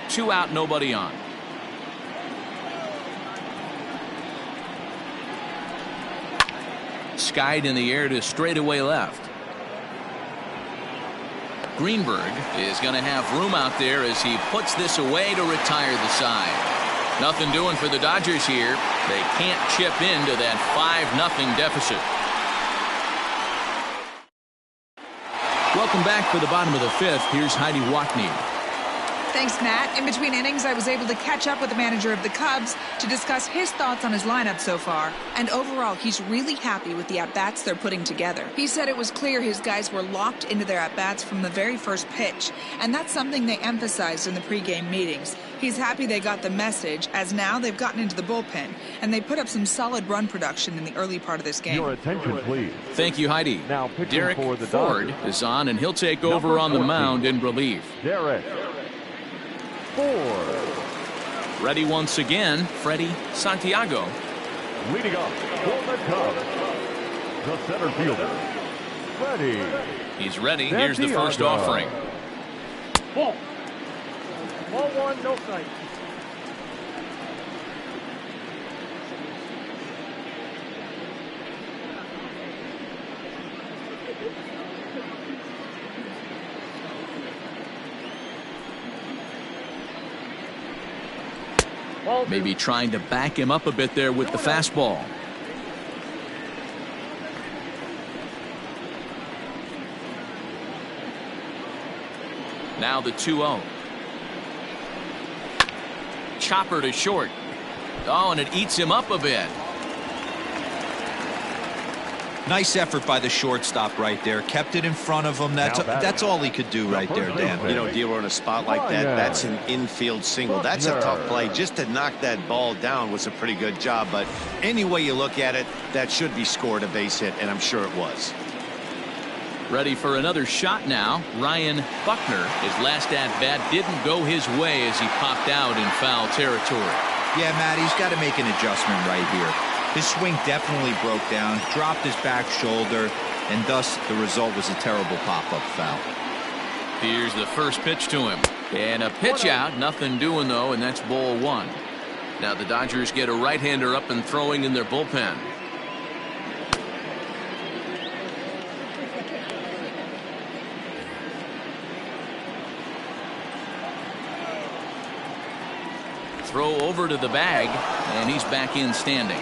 Two out, nobody on. Skied in the air to straightaway left. Greenberg is going to have room out there as he puts this away to retire the side. Nothing doing for the Dodgers here. They can't chip into that 5-0 deficit. Welcome back for the bottom of the 5th. Here's Heidi Watney. Thanks, Matt. In between innings, I was able to catch up with the manager of the Cubs to discuss his thoughts on his lineup so far. And overall, he's really happy with the at-bats they're putting together. He said it was clear his guys were locked into their at-bats from the very first pitch. And that's something they emphasized in the pregame meetings. He's happy they got the message, as now they've gotten into the bullpen. And they put up some solid run production in the early part of this game. Your attention, please. Thank you, Heidi. Now Derek for the Ford Dodgers is on, and he'll take over on the mound in relief. Derek Ford. Ready once again, Freddie Santiago. Leading up for the Cubs, the center fielder, Freddie. He's ready. Here's the first offering. Ball. Ball 1, no strike. Maybe trying to back him up a bit there with the fastball. Now the 2-0. Chopper to short. Oh, and it eats him up a bit. Nice effort by the shortstop right there. Kept it in front of him. That's all he could do right there, Dan. You know, D'Lo, in a spot like that, that's an infield single. That's a tough play. Just to knock that ball down was a pretty good job. But any way you look at it, that should be scored a base hit, and I'm sure it was. Ready for another shot now. Ryan Buckner, his last at-bat didn't go his way as he popped out in foul territory. Yeah, Matt, he's got to make an adjustment right here. His swing definitely broke down, dropped his back shoulder, and thus the result was a terrible pop-up foul. Here's the first pitch to him. And a pitch out, nothing doing though, and that's ball one. Now the Dodgers get a right-hander up and throwing in their bullpen. Throw over to the bag, and he's back in standing.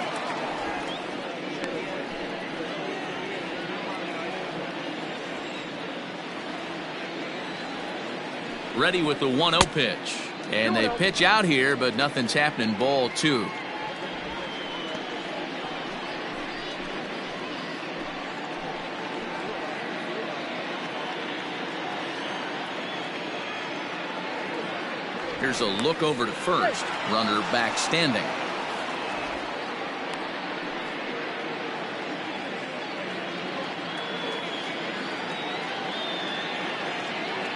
Ready with the 1-0 pitch. And they pitch out here, but nothing's happening. Ball two. Here's a look over to first. Runner back standing.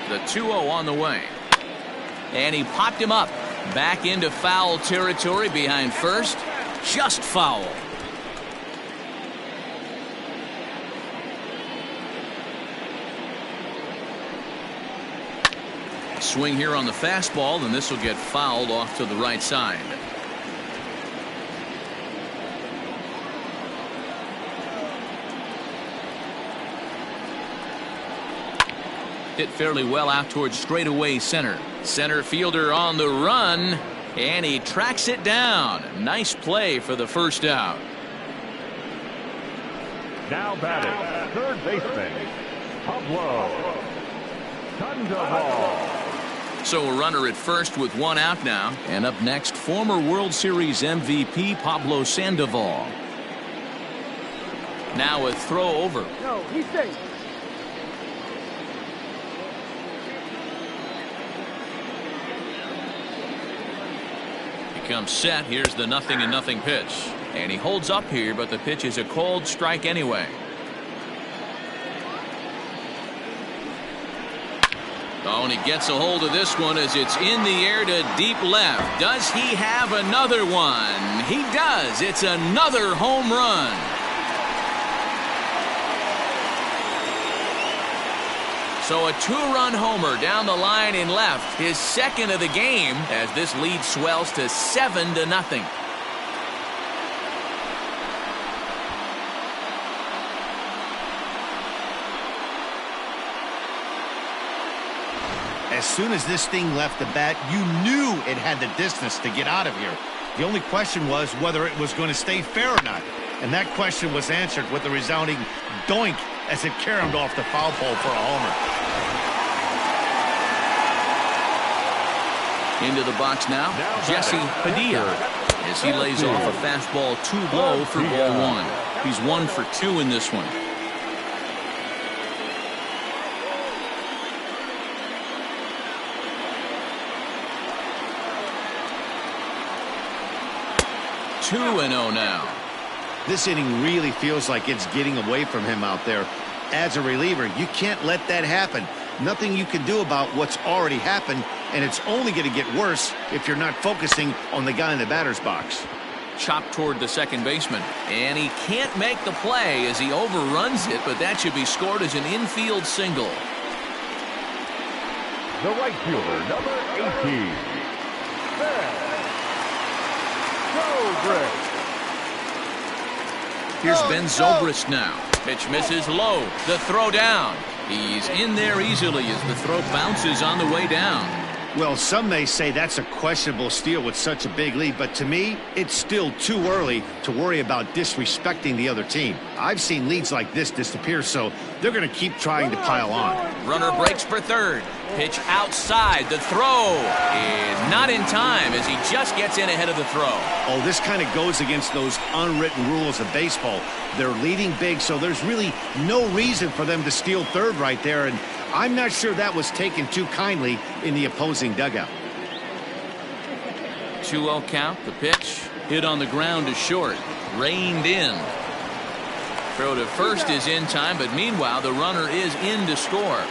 The 2-0 on the way. And he popped him up. Back into foul territory behind first. Just foul. Swing here on the fastball, and this will get fouled off to the right side. Hit fairly well out towards straightaway center. Center fielder on the run, and he tracks it down. Nice play for the first out. Now batting, third baseman, Pablo Sandoval. So a runner at first with one out now. And up next, former World Series MVP Pablo Sandoval. Now a throw over. No, he's safe. Comes set. Here's the 0-0 pitch, and he holds up here, but the pitch is a called strike anyway. Oh, and he gets a hold of this one as it's in the air to deep left. Does he have another one? He does. It's another home run. So a two-run homer down the line in left, his second of the game, as this lead swells to 7-0. As soon as this thing left the bat, you knew it had the distance to get out of here. The only question was whether it was going to stay fair or not. And that question was answered with a resounding doink as it caromed off the foul pole for a homer. Into the box now, Jesse Padilla, as he lays off a fastball too low for ball one. He's 1 for 2 in this one. Two and 0 now. This inning really feels like it's getting away from him out there. As a reliever, you can't let that happen. Nothing you can do about what's already happened, and it's only going to get worse if you're not focusing on the guy in the batter's box. Chopped toward the second baseman, and he can't make the play as he overruns it, but that should be scored as an infield single. The right fielder, number 18. Here's Ben Zobrist now. Pitch misses low. The throw down. He's in there easily as the throw bounces on the way down. Well, some may say that's a questionable steal with such a big lead, but to me, it's still too early to worry about disrespecting the other team. I've seen leads like this disappear, so they're going to keep trying to pile on. Runner breaks for third. Pitch outside. The throw is not in time as he just gets in ahead of the throw. Oh, this kind of goes against those unwritten rules of baseball. They're leading big, so there's really no reason for them to steal third right there, and I'm not sure that was taken too kindly in the opposing dugout. 2-0 count. The pitch hit on the ground to short. Reined in. Throw to first is in time, but meanwhile the runner is in to score.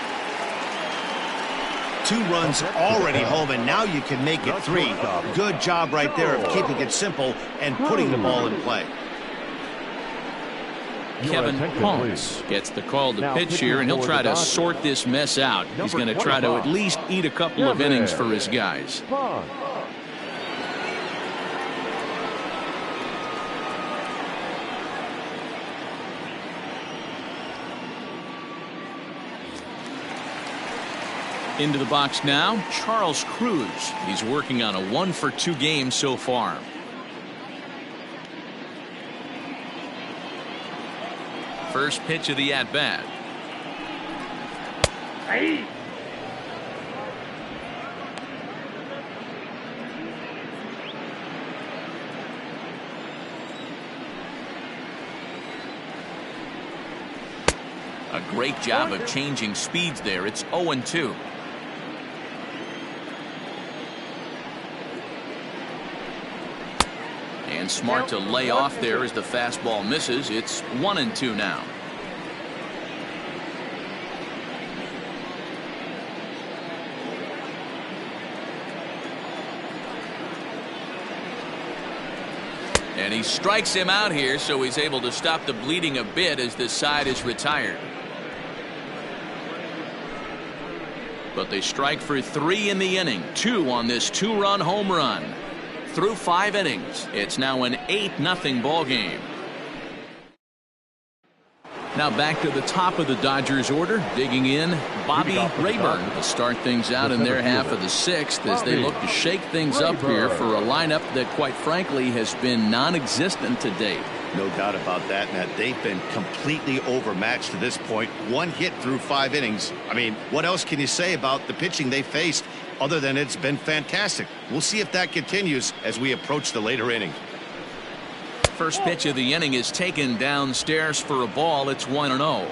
2 runs already home, and now you can make it 3. Good job right there of keeping it simple and putting the ball in play. Kevin Pons gets the call to pitch here, and he'll try to sort this mess out. He's going to try to at least eat a couple of innings for his guys. Into the box now, Charles Cruz. He's working on a 1-for-2 game so far. First pitch of the at-bat. Hey. A great job of changing speeds there. It's 0-2. And smart to lay off there as the fastball misses. It's 1-2 now. And he strikes him out here, so he's able to stop the bleeding a bit as this side is retired. But they strike for 3 in the inning. 2 on this 2-run home run. Through 5 innings, it's now an 8-0 ball game. Now back to the top of the Dodgers order, digging in Bobby Rayburn to start things out in their half of the 6th as they look to shake things up here for a lineup that quite frankly has been non-existent to date. No doubt about that, Matt. They've been completely overmatched to this point. 1 hit through 5 innings. I mean, what else can you say about the pitching they faced other than it's been fantastic? We'll see if that continues as we approach the later inning. First pitch of the inning is taken downstairs for a ball. It's 1-0.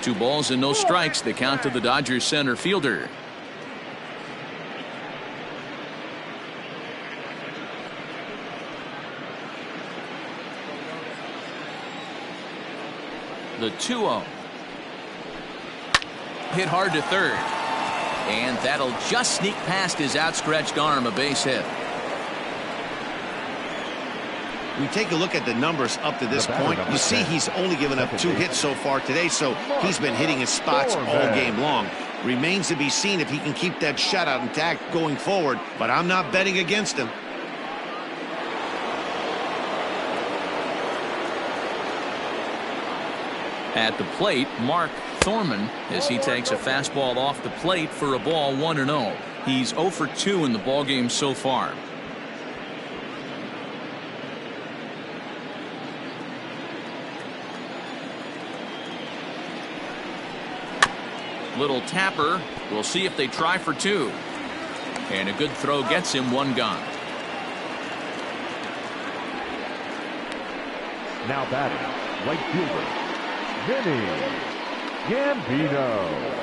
2 balls and no strikes. The count to the Dodgers center fielder. The 2-0. Hit hard to third. And that'll just sneak past his outstretched arm, a base hit. We take a look at the numbers up to this point. You see he's only given up 2 hits so far today, so he's been hitting his spots all game long. Remains to be seen if he can keep that shutout intact going forward, but I'm not betting against him. At the plate, Mark Thorman as he takes a fastball off the plate for a ball, 1-0. He's 0 for 2 in the ballgame so far. Little tapper. We'll see if they try for 2. And a good throw gets him 1 gone. Now batting, right fielder, Vinny Gambino.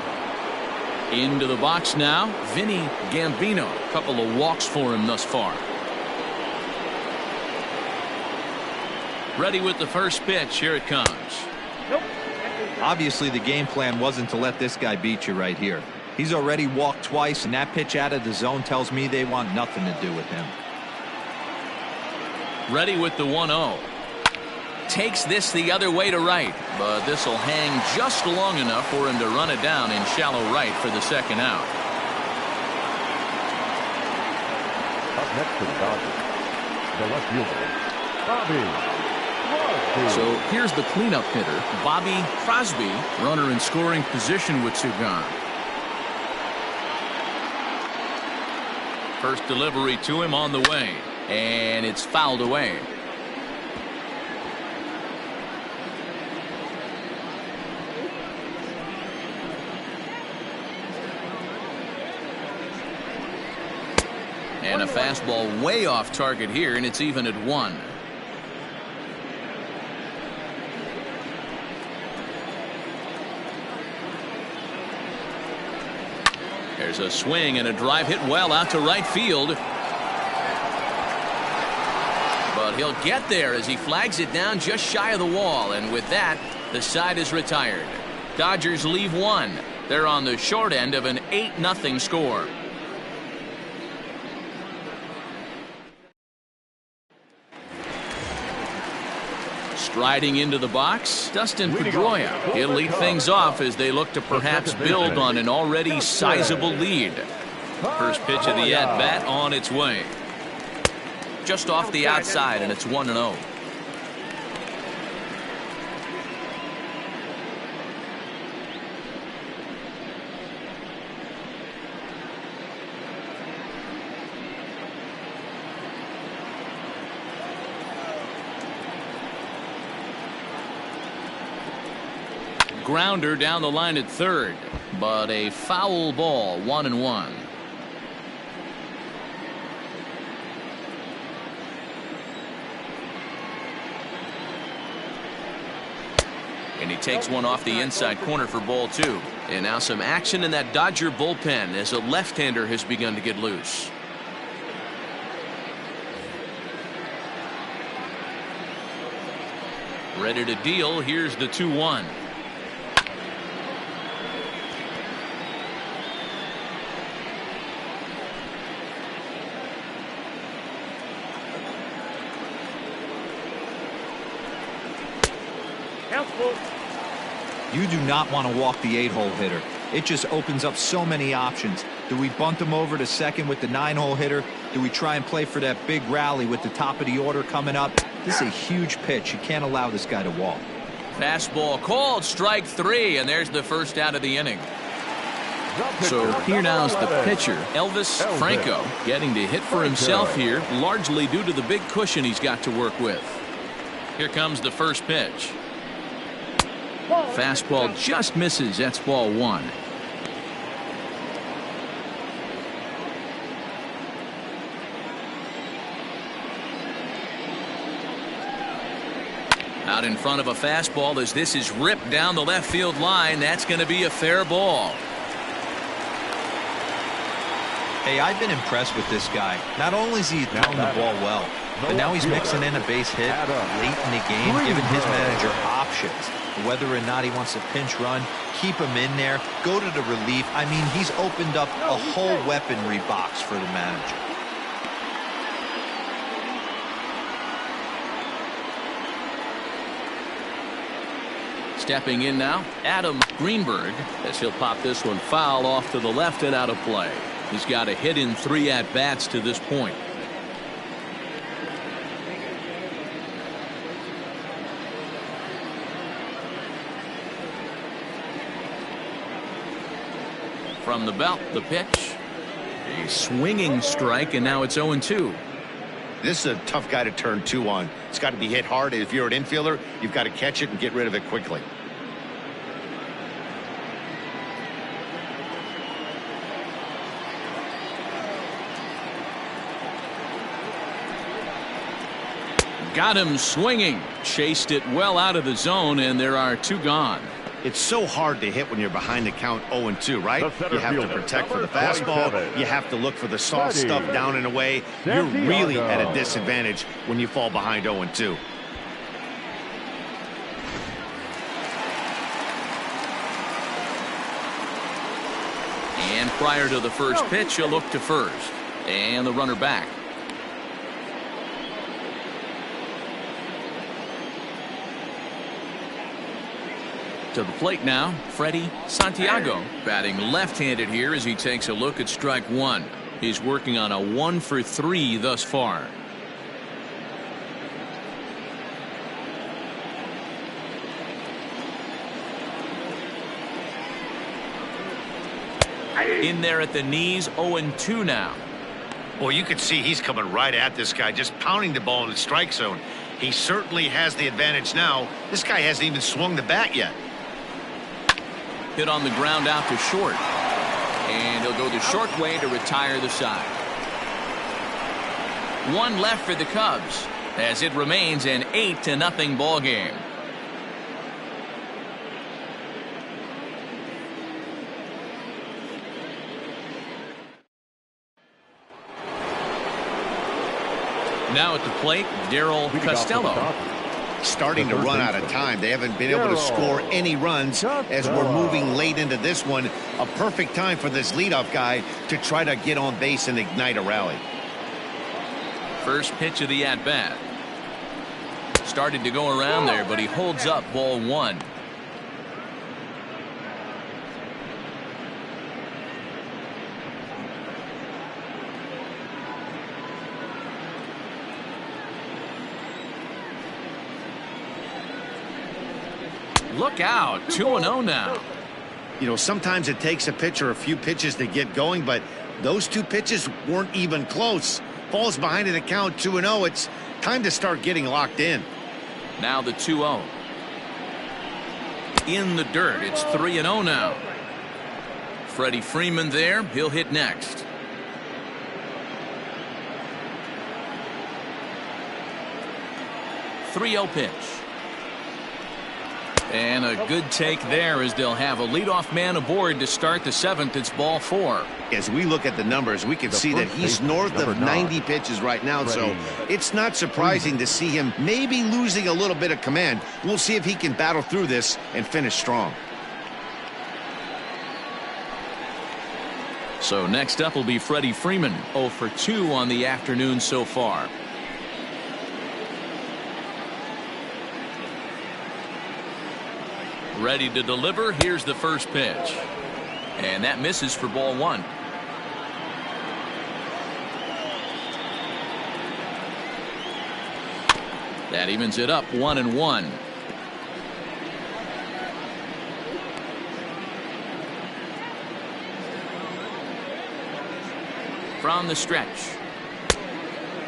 Into the box now, Vinny Gambino. A couple of walks for him thus far. Ready with the first pitch. Here it comes. Nope. Obviously, the game plan wasn't to let this guy beat you right here. He's already walked twice, and that pitch out of the zone tells me they want nothing to do with him. Ready with the 1-0. Takes this the other way to right, but this will hang just long enough for him to run it down in shallow right for the second out. Up next to the Dodgers, the left fielder, Bobby So here's the cleanup hitter, Bobby Crosby, runner in scoring position with two gone. First delivery to him on the way, and it's fouled away. And a fastball way off target here, and it's even at 1. There's a swing and a drive hit well out to right field. But he'll get there as he flags it down just shy of the wall, and with that, the side is retired. Dodgers leave 1. They're on the short end of an 8-0 score. Striding into the box, Dustin Pedroia. He'll lead things off as they look to perhaps build on an already sizable lead. First pitch of the at-bat on its way. Just off the outside, and it's 1-0. Grounder down the line at third, but a foul ball, 1-1. And he takes one off the inside corner for ball 2. And now some action in that Dodger bullpen as a left-hander has begun to get loose. Ready to deal. Here's the 2-1. You do not want to walk the 8-hole hitter. It just opens up so many options. Do we bunt him over to second with the 9-hole hitter? Do we try and play for that big rally with the top of the order coming up? This is a huge pitch. You can't allow this guy to walk. Fastball called, strike 3, and there's the first out of the inning. So here now's the pitcher, Elvis Franco, getting to hit for himself here, largely due to the big cushion he's got to work with. Here comes the first pitch. Fastball just misses. That's ball 1. Out in front of a fastball as this is ripped down the left field line. That's going to be a fair ball. Hey, I've been impressed with this guy. Not only is he throwing the ball well, but now he's mixing in a base hit late in the game, giving his manager options. Whether or not he wants to pinch run, keep him in there, go to the relief. I mean, he's opened up a whole weaponry box for the manager. Stepping in now, Adam Greenberg, as he'll pop this one foul off to the left and out of play. He's got a hit in 3 at-bats to this point. From the belt, the pitch. A swinging strike, and now it's 0-2. This is a tough guy to turn 2 on. It's got to be hit hard. If you're an infielder, you've got to catch it and get rid of it quickly. Got him swinging. Chased it well out of the zone, and there are 2 gone. It's so hard to hit when you're behind the count 0-2, right? You have to protect for the fastball. You have to look for the soft stuff down and away. You're really at a disadvantage when you fall behind 0-2. And prior to the first pitch, he'll look to first. And the runner back. To the plate now, Freddie Santiago, batting left-handed here as he takes a look at strike 1. He's working on a 1 for 3 thus far. In there at the knees, 0-2 now. Well, you can see he's coming right at this guy, just pounding the ball in the strike zone. He certainly has the advantage now. This guy hasn't even swung the bat yet. Hit on the ground out to short. And he'll go the short way to retire the side. One left for the Cubs as it remains an 8-0 ball game. Now at the plate, Darryl Costello. Starting to run out of time. They haven't been able to score any runs as we're moving late into this one. A perfect time for this leadoff guy to try to get on base and ignite a rally. First pitch of the at-bat. Started to go around there, but he holds up ball one. Look out, 2-0 now. You know, sometimes it takes a pitcher a few pitches to get going, but those two pitches weren't even close. Falls behind in the count, 2-0. It's time to start getting locked in. Now the 2-0. In the dirt, it's 3-0 now. Freddie Freeman there, he'll hit next. .30 pitch. And a good take there as they'll have a leadoff man aboard to start the seventh. It's ball four. As we look at the numbers, we can see that he's north of 90 pitches right now, so it's not surprising to see him maybe losing a little bit of command. We'll see if he can battle through this and finish strong. So next up will be Freddie Freeman, 0 for 2 on the afternoon so far. Ready to deliver. Here's the first pitch. And that misses for ball one. That evens it up 1-1. From the stretch.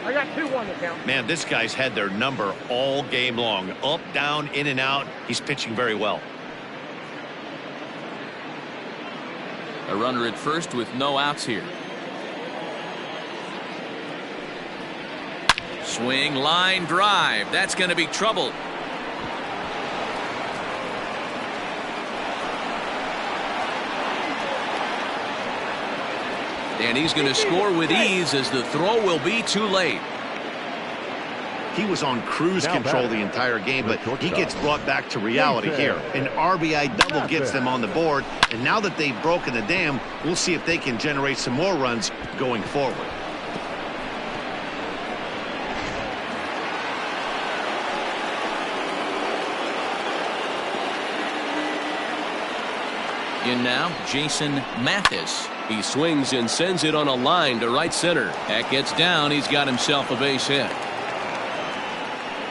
I got 2-1 to count. Man, this guy's had their number all game long. Up, down, in and out. He's pitching very well. A runner at first with no outs here. Swing, line, drive. That's going to be trouble. And he's going to score with ease as the throw will be too late. He was on cruise control the entire game, but he gets brought back to reality here. An RBI double gets them on the board, and now that they've broken the dam, we'll see if they can generate some more runs going forward. In now, Jason Mathis. He swings and sends it on a line to right center. That gets down. He's got himself a base hit.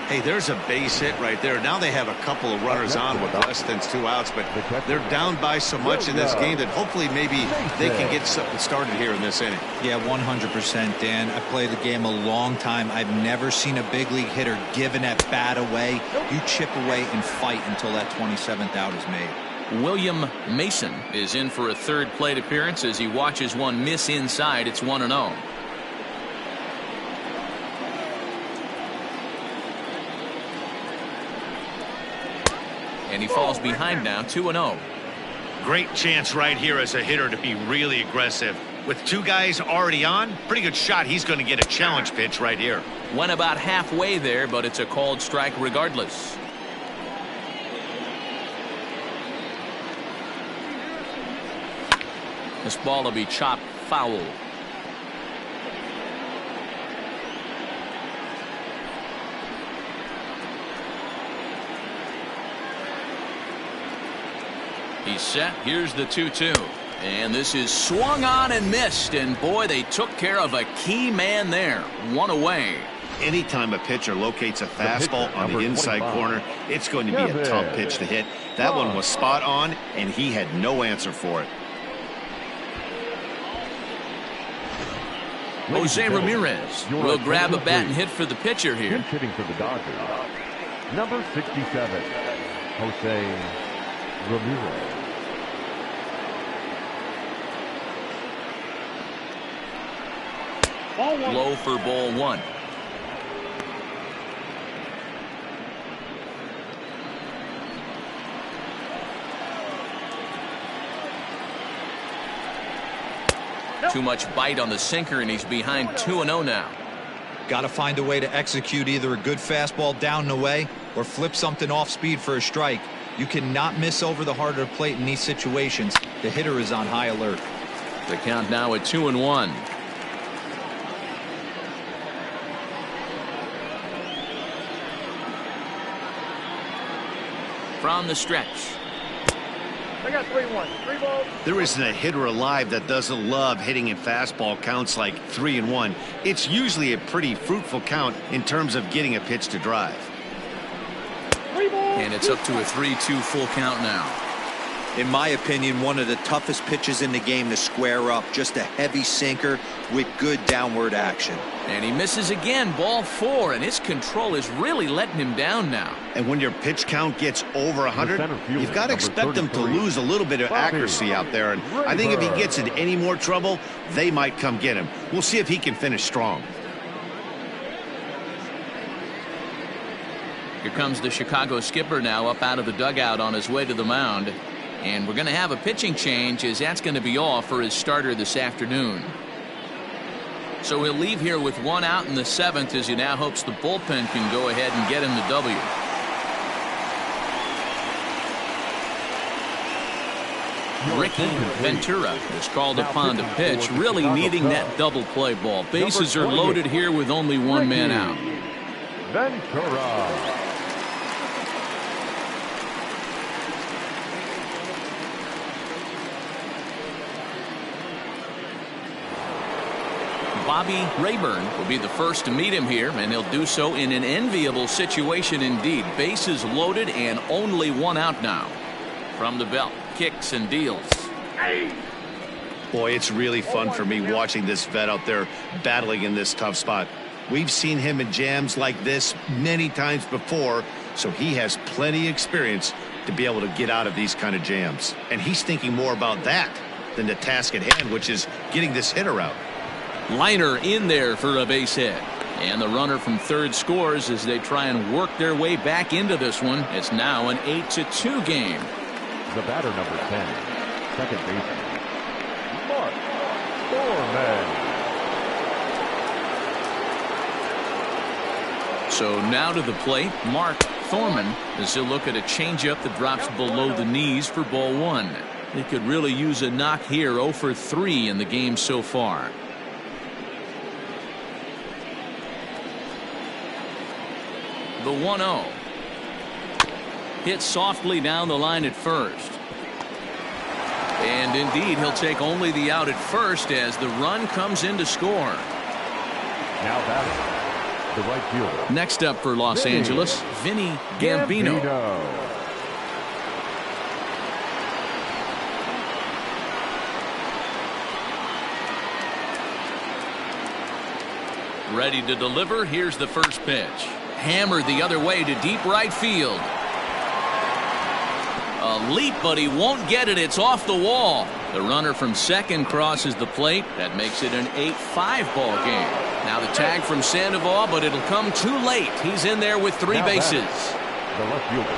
Hey, there's a base hit right there. Now they have a couple of runners on with less than 2 outs, but they're down by so much in this game that hopefully maybe they can get something started here in this inning. Yeah, 100%, Dan. I played the game a long time. I've never seen a big league hitter give an at-bat away. You chip away and fight until that 27th out is made. William Mason is in for a third plate appearance as he watches one miss inside. It's 1-0. And he falls behind now, 2-0. Great chance right here as a hitter to be really aggressive. With two guys already on, pretty good shot. He's going to get a challenge pitch right here. Went about halfway there, but it's a called strike regardless. This ball will be chopped foul. He's set. Here's the 2-2. And this is swung on and missed. And boy, they took care of a key man there. One away. Anytime a pitcher locates a fastball on the inside corner, it's going to be a tough pitch to hit. That one was spot on, and he had no answer for it. Jose Ramirez will grab a bat and hit for the pitcher here. Hitting for the Dodgers, number 67, Jose Ramirez. Low for ball one. Too much bite on the sinker, and he's behind 2-0 now. Got to find a way to execute either a good fastball down and away or flip something off speed for a strike. You cannot miss over the heart of the plate in these situations. The hitter is on high alert. The count now at 2-1. From the stretch. I got 3-1. 3 balls. There isn't a hitter alive that doesn't love hitting in fastball counts like 3-1. It's usually a pretty fruitful count in terms of getting a pitch to drive. 3 balls. And it's up to a 3-2 full count now. In my opinion, one of the toughest pitches in the game to square up. Just a heavy sinker with good downward action. And he misses again, ball 4, and his control is really letting him down now. And when your pitch count gets over 100, you've got to expect them to lose a little bit of accuracy out there. And I think if he gets in any more trouble, they might come get him. We'll see if he can finish strong. Here comes the Chicago skipper now up out of the dugout on his way to the mound. And we're going to have a pitching change, as that's going to be all for his starter this afternoon. So he'll leave here with 1 out in the 7th, as he now hopes the bullpen can go ahead and get him the W. Ricky Ventura is called upon to pitch, really needing that double play ball. Bases are loaded here with only 1 man out. Ventura. Bobby Rayburn will be the first to meet him here, and he'll do so in an enviable situation indeed. Bases loaded and only 1 out now. From the belt, kicks and deals. Boy, it's really fun for me watching this vet out there battling in this tough spot. We've seen him in jams like this many times before, so he has plenty of experience to be able to get out of these kind of jams. And he's thinking more about that than the task at hand, which is getting this hitter out. Liner in there for a base hit. And the runner from third scores as they try and work their way back into this one. It's now an 8-2 game. The batter, number 10, second baseman, Mark Thorman. So now to the plate, Mark Thorman, as he'll look at a changeup that drops below the knees for ball 1. They could really use a knock here. 0 for 3 in the game so far. The 1-0. Hit softly down the line at first. And indeed, he'll take only the out at first as the run comes in to score. Now batting, the right fielder. Next up for Los Angeles, Vinny Gambino. Ready to deliver. Here's the first pitch. Hammered the other way to deep right field. A leap, but he won't get it. It's off the wall. The runner from second crosses the plate. That makes it an 8-5 ball game. Now the tag from Sandoval, but it'll come too late. He's in there with 3 bases. The left fielder.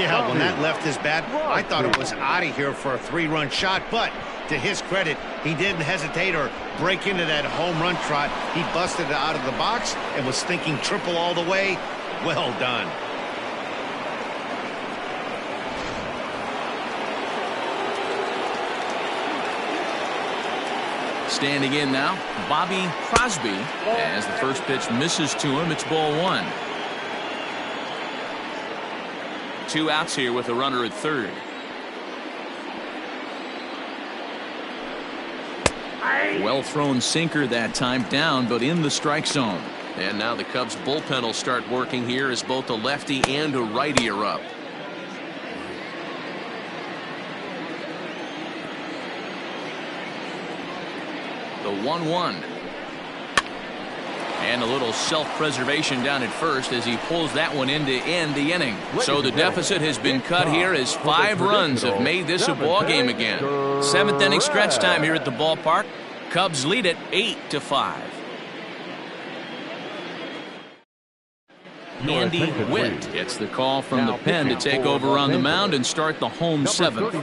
Yeah, when that left his bat, I thought it was out of here for a 3-run shot, but to his credit, he didn't hesitate or break into that home run trot. He busted it out of the box and was thinking triple all the way. Well done. Standing in now, Bobby Crosby. As the first pitch misses to him, it's ball 1. 2 outs here with a runner at third. Well thrown sinker that time, down but in the strike zone. And now the Cubs bullpen will start working here as both a lefty and a righty are up. The 1-1. And a little self-preservation down at first as he pulls that one in to end the inning. So the deficit has been cut here as 5 runs have made this a ball game again. 7th inning stretch time here at the ballpark. Cubs lead it 8-5. Andy Witt gets the call from the pen to take over on the mound and start the home 7th.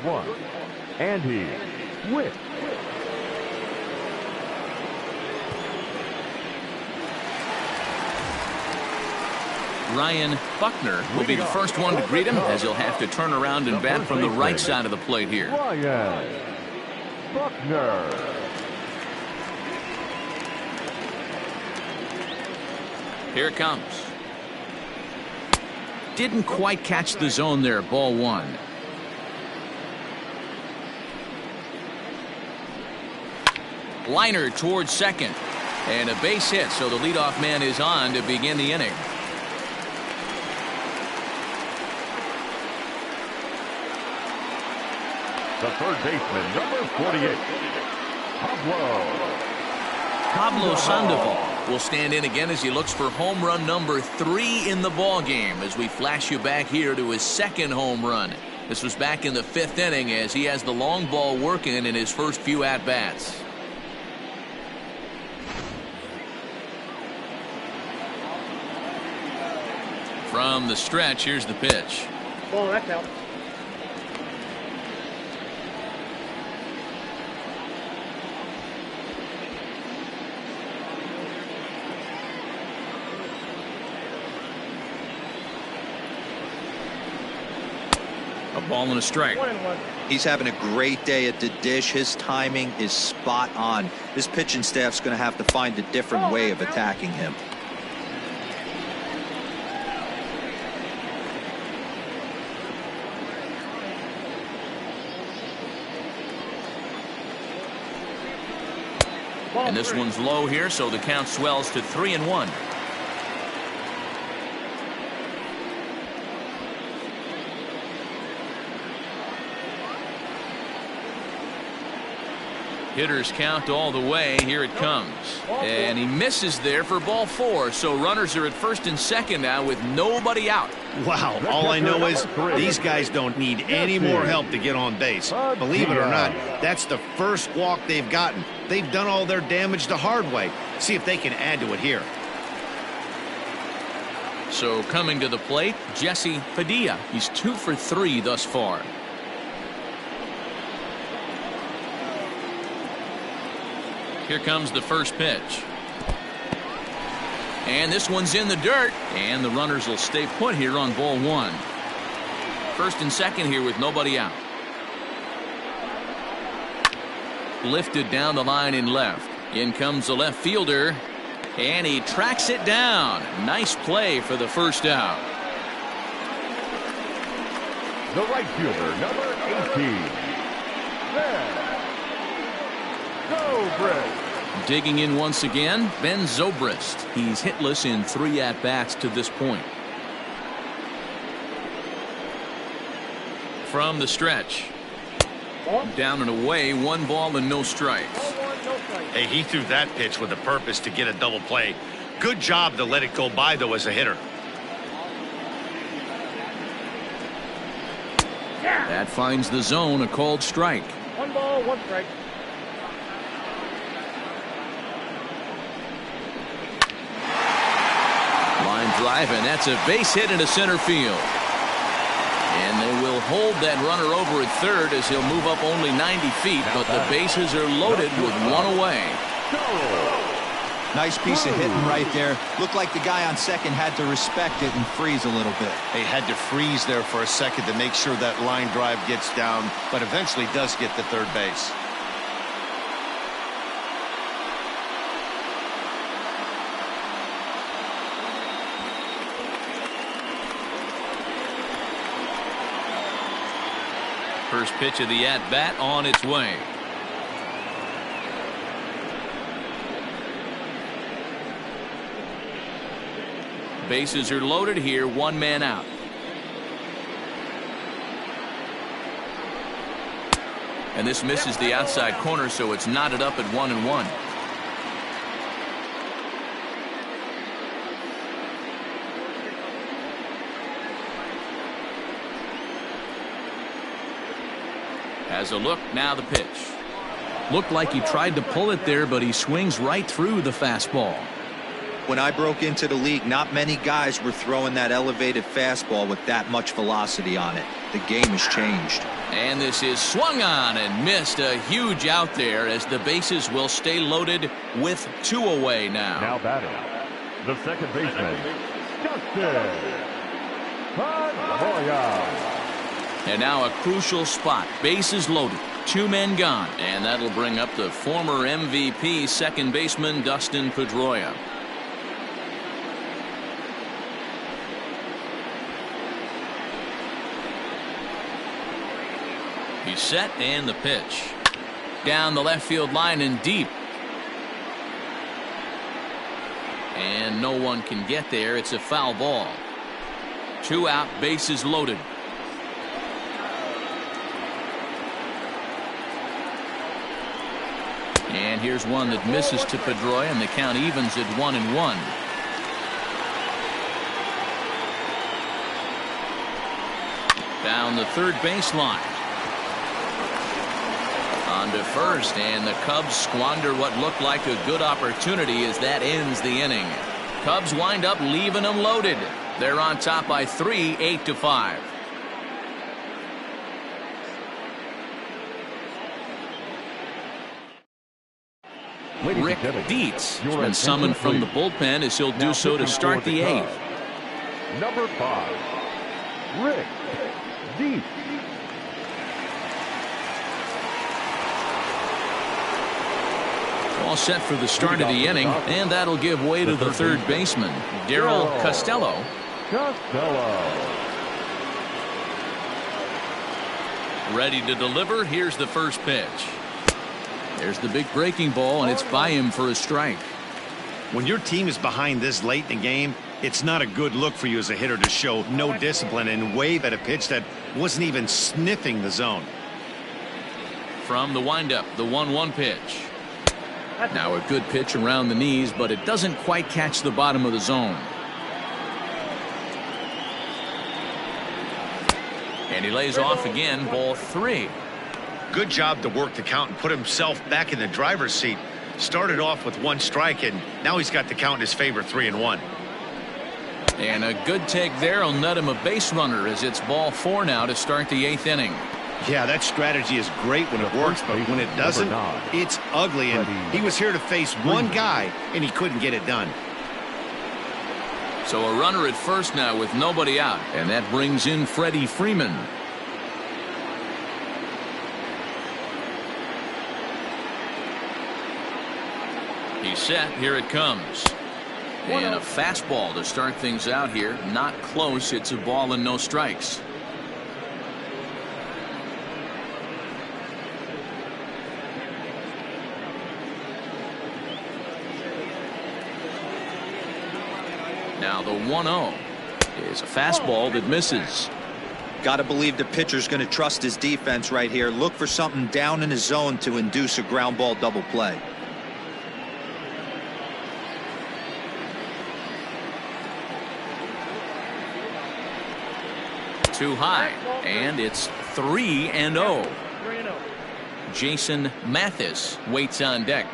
Andy Witt. Ryan Buckner will be the first one to greet him as he'll have to turn around and bat from the right side of the plate here. Ryan Buckner. Here it comes. Didn't quite catch the zone there. Ball 1. Liner towards second. And a base hit, so the leadoff man is on to begin the inning. The third baseman, number 48, Pablo Sandoval will stand in again as he looks for home run number 3 in the ball game as we flash you back here to his 2nd home run. This was back in the 5th inning as he has the long ball working in his first few at-bats. From the stretch, here's the pitch. Ball, that's out. A ball and a strike. 1-1. He's having a great day at the dish. His timing is spot on. This pitching staff's going to have to find a different way of attacking him. And this one's low here, so the count swells to 3-1. Hitters count all the way. Here it comes. And he misses there for ball 4. So runners are at first and second now with nobody out. Wow, all I know is these guys don't need any more help to get on base. Believe it or not, that's the first walk they've gotten. They've done all their damage the hard way. See if they can add to it here. So coming to the plate, Jesse Padilla. He's 2 for 3 thus far. Here comes the first pitch. And this one's in the dirt. And the runners will stay put here on ball 1. First and second here with nobody out. Lifted down the line in left. In comes the left fielder. And he tracks it down. Nice play for the first out. The right fielder, number 18, Zobrist. Digging in once again, Ben Zobrist. He's hitless in 3 at-bats to this point. From the stretch. Down and away, 1 ball and no strikes. Hey, he threw that pitch with a purpose to get a double play. Good job to let it go by, though, as a hitter. That finds the zone, a called strike. 1 ball, 1 strike. Line drive, and that's a base hit into center field. And they will hold that runner over at third as he'll move up only 90 feet, but the bases are loaded with 1 away. Nice piece of hitting right there. Looked like the guy on second had to respect it and freeze a little bit. They had to freeze there for a second to make sure that line drive gets down, but eventually does get to third base. First pitch of the at-bat on its way. Bases are loaded here, 1 man out. And this misses the outside corner, so it's knotted up at 1-1. Has a look, now the pitch. Looked like he tried to pull it there, but he swings right through the fastball. When I broke into the league, not many guys were throwing that elevated fastball with that much velocity on it. The game has changed. And this is swung on and missed. A huge out there as the bases will stay loaded with 2 away now. Now batting, the second baseman, Justin Pedroia. And now a crucial spot. Bases loaded. 2 men gone. And that'll bring up the former MVP second baseman, Dustin Pedroia. He's set and the pitch. Down the left field line and deep. And no one can get there. It's a foul ball. 2 out, bases loaded. And here's one that misses to Pedroia, and the count evens at 1-1. Down the third baseline. On to first, and the Cubs squander what looked like a good opportunity as that ends the inning. Cubs wind up leaving them loaded. They're on top by 3, 8-5. Rick Dietz has been summoned from the bullpen as he'll do so to start the 8th. Number 5, Rick Dietz. All set for the start of the inning, and that'll give way to the third baseman, Darryl Costello. Ready to deliver. Here's the first pitch. There's the big breaking ball, and it's by him for a strike. When your team is behind this late in the game, it's not a good look for you as a hitter to show no discipline and wave at a pitch that wasn't even sniffing the zone. From the windup, the 1-1 pitch. Now a good pitch around the knees, but it doesn't quite catch the bottom of the zone. And he lays off again, ball 3. Good job to work the count and put himself back in the driver's seat. Started off with 1 strike, and now he's got the count in his favor, 3-1. And a good take there will net him a base runner as it's ball 4 now to start the 8th inning. Yeah, that strategy is great when it works, but when it doesn't, it's ugly. And he was here to face one guy, and he couldn't get it done. So a runner at first now with nobody out, and that brings in Freddie Freeman. He's set. Here it comes. And a fastball to start things out here. Not close. It's a ball and no strikes. Now the 1-0 is a fastball that misses. Got to believe the pitcher's going to trust his defense right here. Look for something down in his zone to induce a ground ball double play. Too high, and it's 3-0. Jason Mathis waits on deck.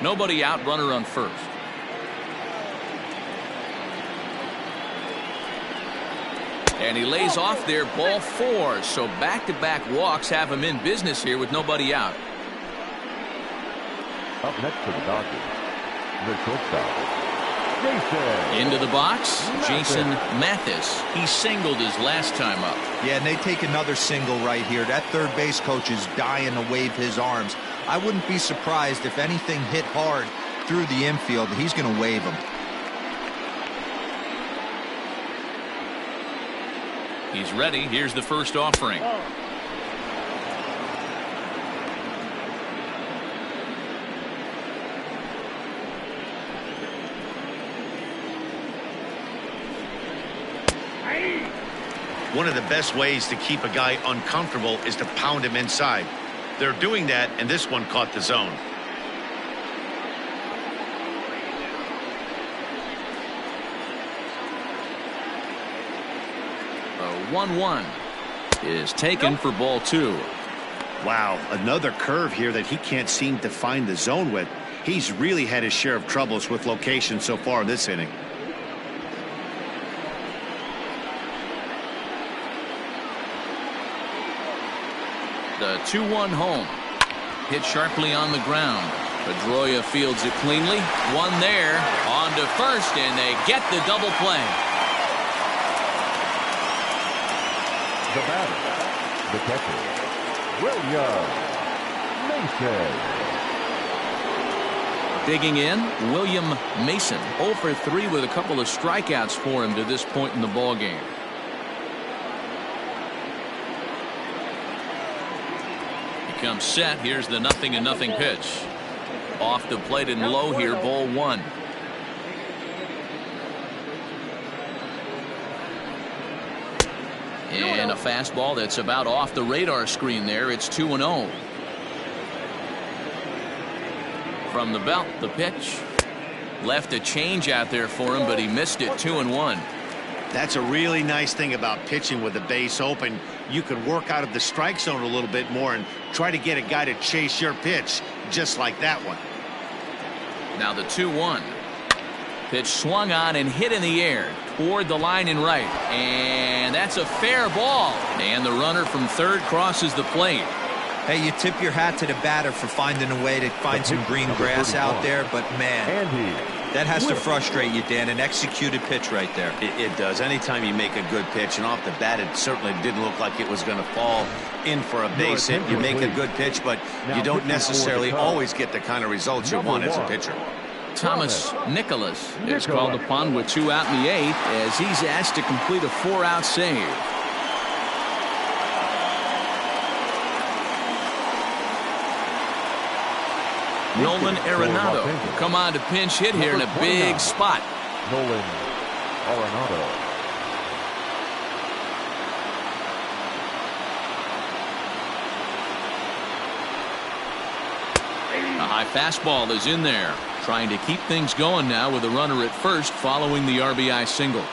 Nobody out, runner on first. And he lays off there, ball 4. So back-to-back walks have him in business here with nobody out. Up next for the Dodgers, the shortstop, Jason. Into the box, Jason Mathis. He singled his last time up. Yeah, and they take another single right here. That third base coach is dying to wave his arms. I wouldn't be surprised if anything hit hard through the infield. He's going to wave them. He's ready. Here's the first offering. One of the best ways to keep a guy uncomfortable is to pound him inside. They're doing that, and this one caught the zone. A 1-1. is taken for ball 2. Wow, another curve here that he can't seem to find the zone with. He's really had his share of troubles with location so far in this inning. The 2-1 home. Hit sharply on the ground. Pedroia fields it cleanly. One there. On to first, and they get the double play. The batter, the catcher, William Mason. Digging in, William Mason. 0 for 3 with a couple of strikeouts for him to this point in the ballgame. He comes set. Here's the 0-0 pitch. Off the plate and low here, ball 1. And a fastball that's about off the radar screen there. It's 2-0. From the belt, the pitch. Left a change out there for him, but he missed it. 2-1. That's a really nice thing about pitching with the base open. You can work out of the strike zone a little bit more and try to get a guy to chase your pitch, just like that one. Now the 2-1. Pitch swung on and hit in the air toward the line and right. And that's a fair ball. And the runner from third crosses the plate. Hey, you tip your hat to the batter for finding a way to find some green grass out there, but man, that has to frustrate you, Dan. An executed pitch right there. It does. Anytime you make a good pitch, and off the bat it certainly didn't look like it was going to fall in for a base hit. You make a good pitch, but you don't necessarily always get the kind of results you want as a pitcher. Thomas Nicholas is called upon with 2 out in the 8th as he's asked to complete a 4-out save. Nolan Arenado come on to pinch hit here in a big spot. Nolan Arenado. A high fastball is in there. Trying to keep things going now with a runner at first following the RBI single.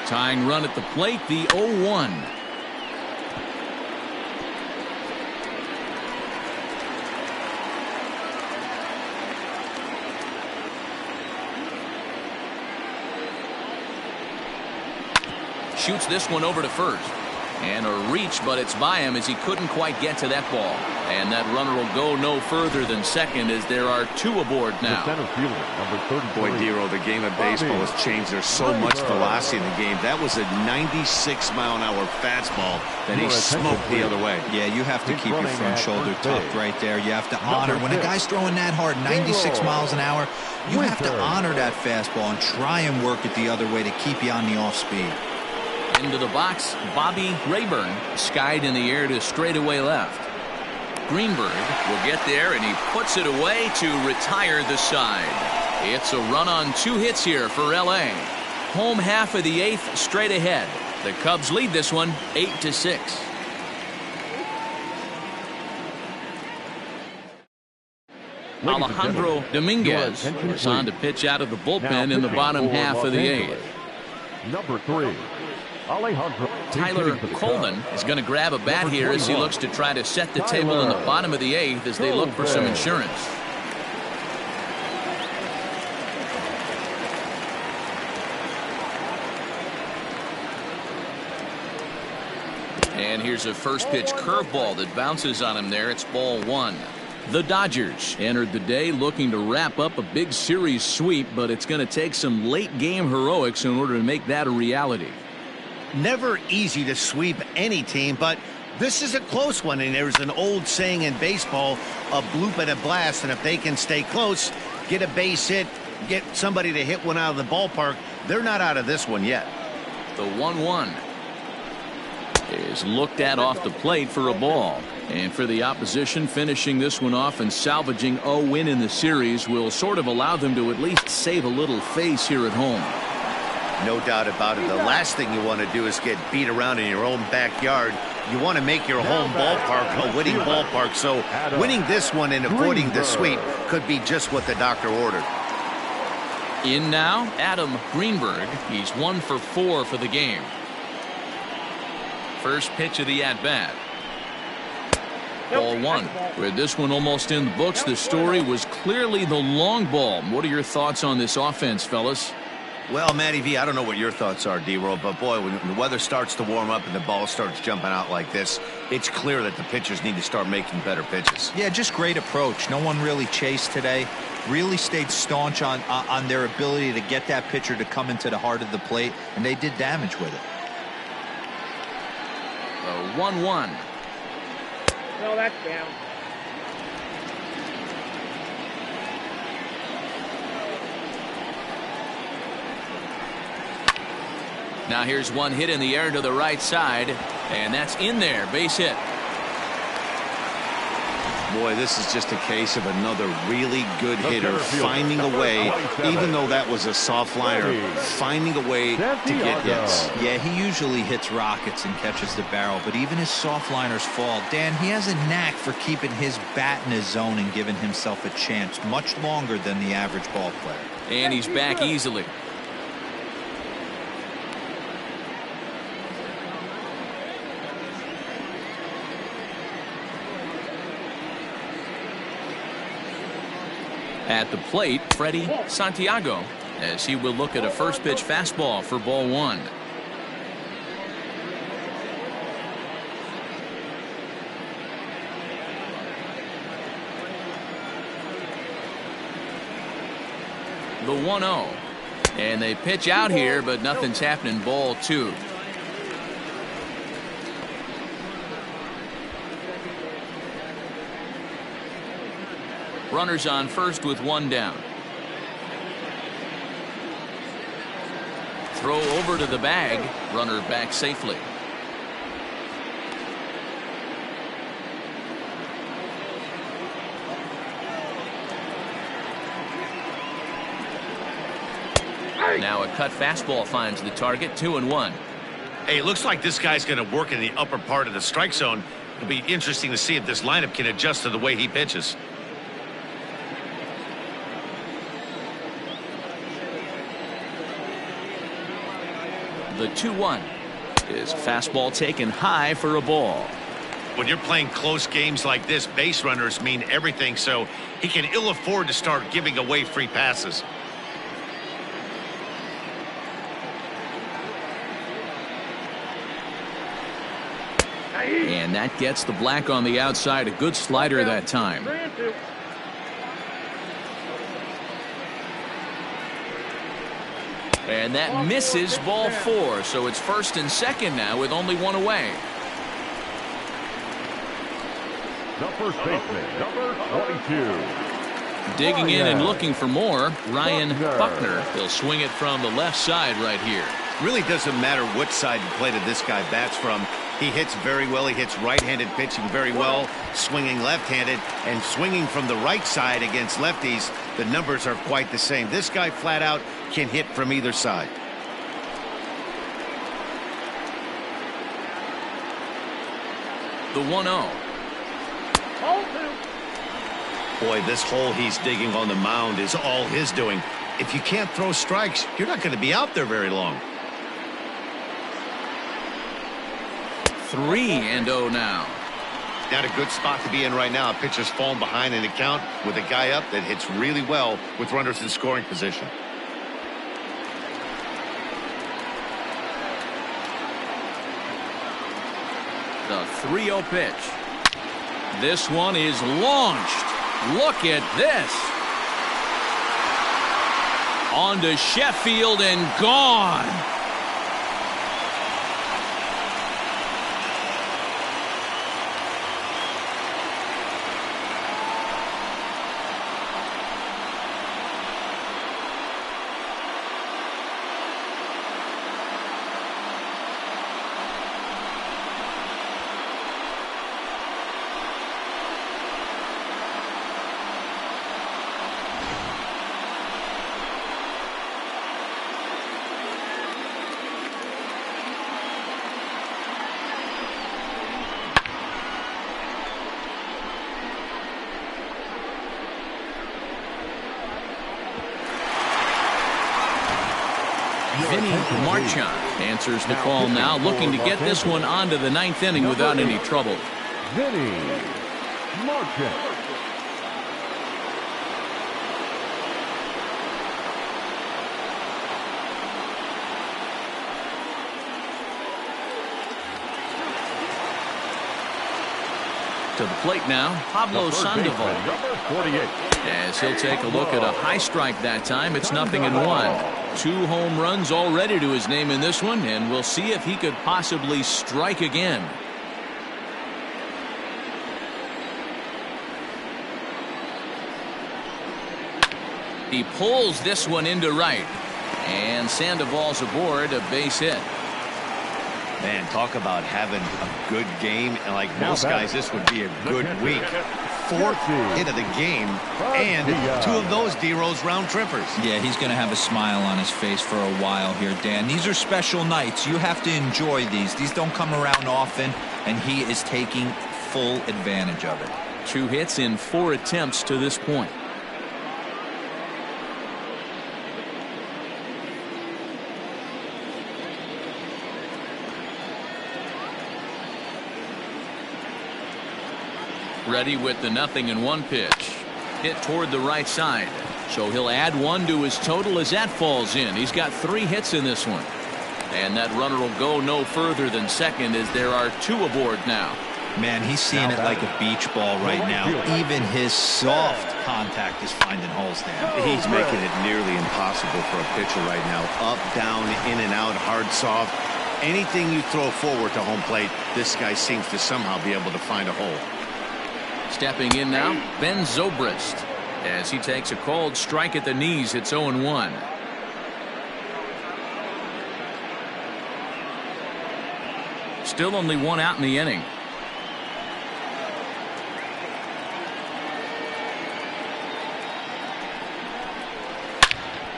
Tying run at the plate, the 0-1. Shoots this one over to first. And a reach, but it's by him as he couldn't quite get to that ball. And that runner will go no further than second as there are 2 aboard now. The center fielder, number 33. Boy, Dero, the game of baseball has changed. There's so much velocity in the game. That was a 96-mile-an-hour fastball that he smoked the other way. Yeah, you have to keep your front shoulder tucked right there. You have to honor. When a guy's throwing that hard, 96 miles an hour, you have to honor that fastball and try and work it the other way to keep you on the off speed. Into the box, Bobby Rayburn, skied in the air to straightaway left. Greenberg will get there, and he puts it away to retire the side. It's a run on 2 hits here for L.A. Home half of the 8th straight ahead. The Cubs lead this one 8-6. Alejandro Dominguez is on to pitch out of the bullpen in the bottom half of the 8th. Number 3. Tyler Colvin is going to grab a bat here as he looks to try to set the table in the bottom of the 8th as they look for some insurance. And here's a first pitch curveball that bounces on him there. It's ball 1. The Dodgers entered the day looking to wrap up a big series sweep, but it's going to take some late game heroics in order to make that a reality. Never easy to sweep any team, but this is a close one, and there's an old saying in baseball, a bloop and a blast, and if they can stay close, get a base hit, get somebody to hit one out of the ballpark, they're not out of this one yet. The 1-1 is looked at off the plate for a ball. And for the opposition, finishing this one off and salvaging a win in the series will sort of allow them to at least save a little face here at home. No doubt about it. The last thing you want to do is get beat around in your own backyard. You want to make your home ballpark a winning ballpark. So winning this one and avoiding the sweep could be just what the doctor ordered. In now, Adam Greenberg. He's 1 for 4 for the game. First pitch of the at-bat. Ball 1. With this one almost in the books, the story was clearly the long ball. What are your thoughts on this offense, fellas? Well, Matty V, I don't know what your thoughts are, D-Roll, but boy, when the weather starts to warm up and the ball starts jumping out like this, it's clear that the pitchers need to start making better pitches. Yeah, just great approach. No one really chased today. Really stayed staunch on their ability to get that pitcher to come into the heart of the plate, and they did damage with it. The 1-1. No, that's down. Now here's one hit in the air to the right side, and that's in there. Base hit. Boy, this is just a case of another really good hitter finding a way, even though that was a soft liner, finding a way to get hits. Yeah, he usually hits rockets and catches the barrel, but even his soft liners fall. Dan, he has a knack for keeping his bat in his zone and giving himself a chance much longer than the average ball player. And he's back easily. At the plate, Freddie Santiago, as he will look at a first pitch fastball for ball 1. The 1-0. And they pitch out here, but nothing's happening. Ball 2. Runners on first with 1 down. Throw over to the bag. Runner back safely. Now a cut fastball finds the target. 2-1. Hey, it looks like this guy's going to work in the upper part of the strike zone. It'll be interesting to see if this lineup can adjust to the way he pitches. The 2-1 is fastball taken high for a ball. When you're playing close games like this, base runners mean everything, so he can ill afford to start giving away free passes. And that gets the black on the outside. A good slider that time. 3-2. And that misses. Ball 4. So it's first and second now with only 1 away. The first baseman, number 22. Digging in and looking for more, Ryan Buckner. He'll swing it from the left side right here. Really doesn't matter which side of the plate this guy bats from. He hits very well. He hits right-handed pitching very well, swinging left-handed, and swinging from the right side against lefties. The numbers are quite the same. This guy flat out can hit from either side. The 1-0. Boy, this hole he's digging on the mound is all his doing. If you can't throw strikes, you're not going to be out there very long. 3-0 now. Not a good spot to be in right now. A pitcher's falling behind in the count with a guy up that hits really well with runners in scoring position. The 3-0 pitch. This one is launched. Look at this. On to Sheffield and gone. Vinny Marchand answers the call now, looking to get this one onto the 9th inning without any trouble. Vinny Marchand. To the plate now, Pablo Sandoval. Number 48. As he'll take a look at a high strike that time. It's 0-1. 2 home runs already to his name in this one, and we'll see if he could possibly strike again. He pulls this one into right, and Sandoval's aboard, a base hit. Man, talk about having a good game. And like most guys, this would be a good week. 4th hit of the game, and 2 of those D-Rose round trippers. Yeah, he's going to have a smile on his face for a while here, Dan. These are special nights. You have to enjoy these. These don't come around often, and he is taking full advantage of it. 2 hits in 4 attempts to this point. Ready with the 0-1 pitch. Hit toward the right side. So he'll add 1 to his total as that falls in. He's got 3 hits in this one. And that runner will go no further than second as there are 2 aboard now. Man, he's seeing it like a beach ball right now. Even his soft contact is finding holes there. He's making it nearly impossible for a pitcher right now. Up, down, in and out, hard, soft. Anything you throw forward to home plate, this guy seems to somehow be able to find a hole. Stepping in now, Ben Zobrist. As he takes a cold strike at the knees, it's 0-1. Still only 1 out in the inning.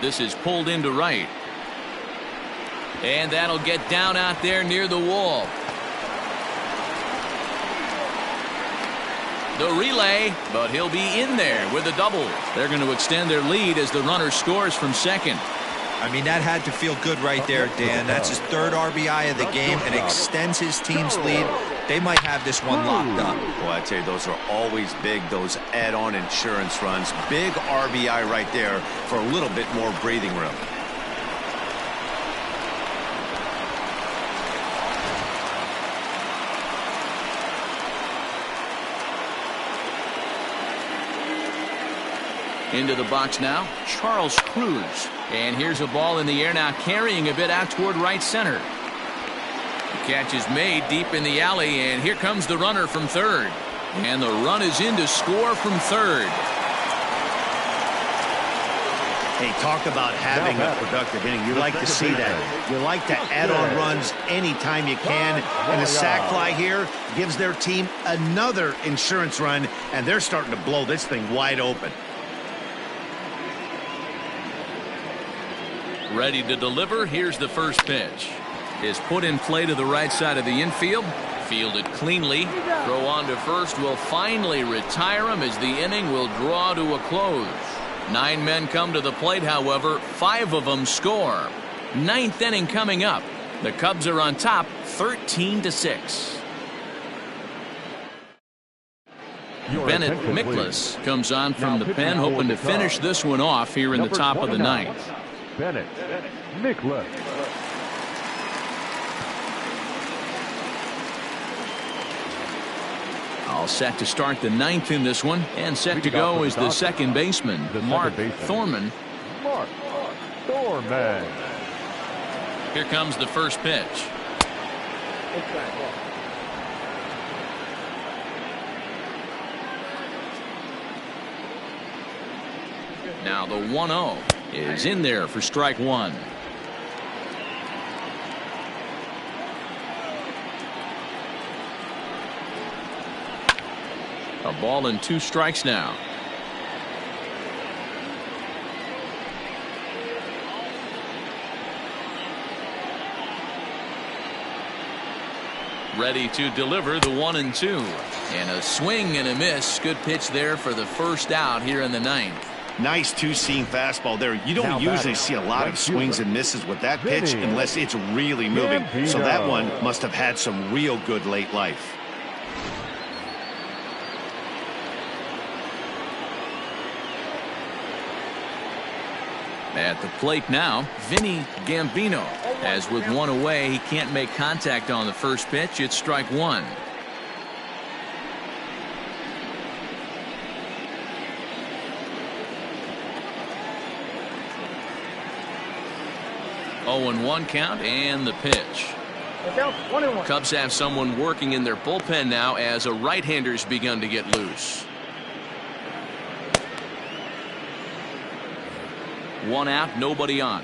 This is pulled into right. And that'll get down out there near the wall. The relay, but he'll be in there with a double. They're going to extend their lead as the runner scores from second. I mean, that had to feel good right there, Dan. That's his 3rd RBI of the game and extends his team's lead. They might have this one locked up. Boy, I tell you, those are always big, those add-on insurance runs. Big RBI right there for a little bit more breathing room. Into the box now, Charles Cruz. And here's a ball in the air now, carrying a bit out toward right center. The catch is made deep in the alley, and here comes the runner from third. And the run is in to score from third. Hey, talk about having a productive inning. You like to see that. You like to add on runs anytime you can. And the sac fly here gives their team another insurance run, and they're starting to blow this thing wide open. Ready to deliver. Here's the first pitch. Is put in play to the right side of the infield. Fielded cleanly. Throw on to first will finally retire him as the inning will draw to a close. 9 men come to the plate, however. 5 of them score. 9th inning coming up. The Cubs are on top 13-6. Bennett Miklas comes on from the pen, hoping to finish this one off here in the top of the 9th. Bennett Miklas. All set to start the 9th in this one, and set to go is the second baseman, Mark Thorman. Mark Thorman. Here comes the first pitch. Now the 1-0 is in there for strike 1. A ball and 2 strikes now. Ready to deliver the 1-2. And a swing and a miss. Good pitch there for the first out here in the 9th. Nice two-seam fastball there. You don't Now usually batting, see a lot right of swings fielder, and misses with that pitch Vinny unless it's really moving. So that Gambino. one must have had some real good late life. At the plate now, Vinny Gambino. As with one away, he can't make contact on the first pitch. It's strike one. Oh, and 1 count and the pitch. Down 1-1. Cubs have someone working in their bullpen now as a right-hander's begun to get loose. 1 out, nobody on.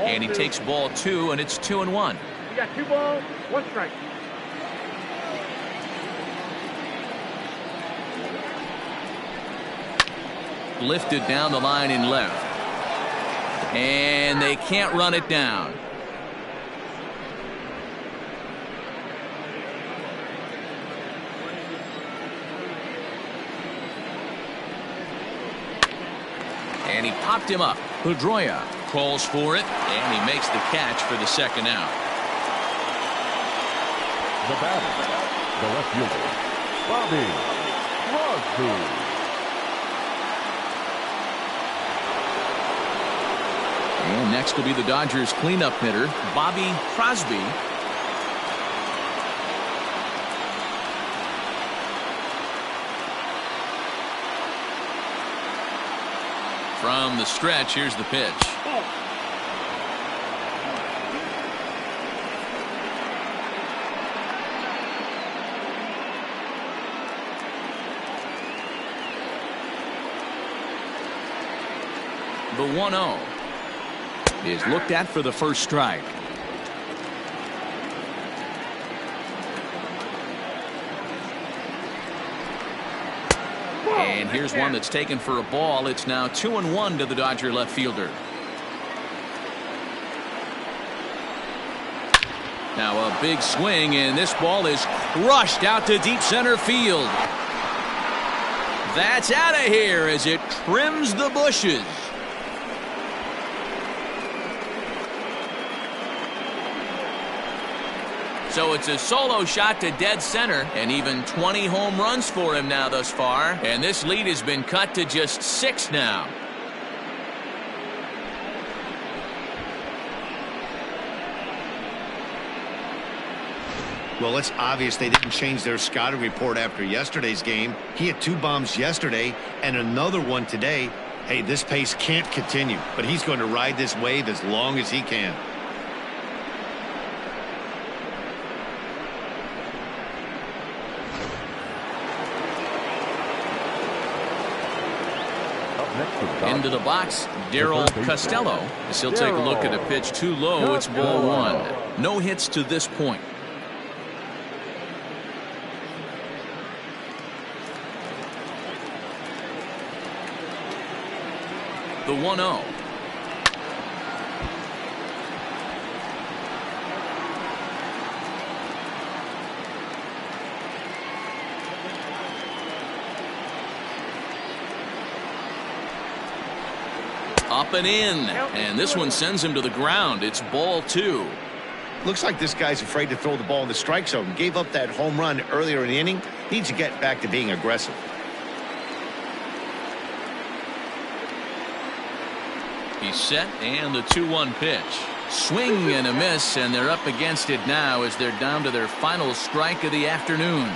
And he takes ball 2, and it's 2-1. You got 2 balls, 1 strike. Lifted down the line in left. And they can't run it down. And he popped him up. Pedroia calls for it, and he makes the catch for the second out. The batter, the left fielder, Bobby Crosby. And next will be the Dodgers cleanup hitter, Bobby Crosby. From the stretch, here's the pitch. The 1-0 is looked at for the first strike. And here's one that's taken for a ball. It's now 2-1 to the Dodger left fielder. Now a big swing, and this ball is crushed out to deep center field. That's out of here as it trims the bushes. So it's a solo shot to dead center, and even 20 home runs for him now thus far. And this lead has been cut to just 6 now. Well, it's obvious they didn't change their scouting report after yesterday's game. He had 2 bombs yesterday and another one today. Hey, this pace can't continue, but he's going to ride this wave as long as he can. Into the box, Darryl Costello. As he'll take a look at a pitch too low. It's ball 1. No hits to this point. The 1-0. Up and in, and this one sends him to the ground. It's ball 2. Looks like this guy's afraid to throw the ball in the strike zone. Gave up that home run earlier in the inning. Needs to get back to being aggressive. He's set, and the 2-1 pitch. Swing and a miss, and they're up against it now as they're down to their final strike of the afternoon.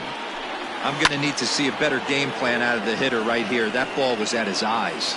I'm going to need to see a better game plan out of the hitter right here. That ball was at his eyes.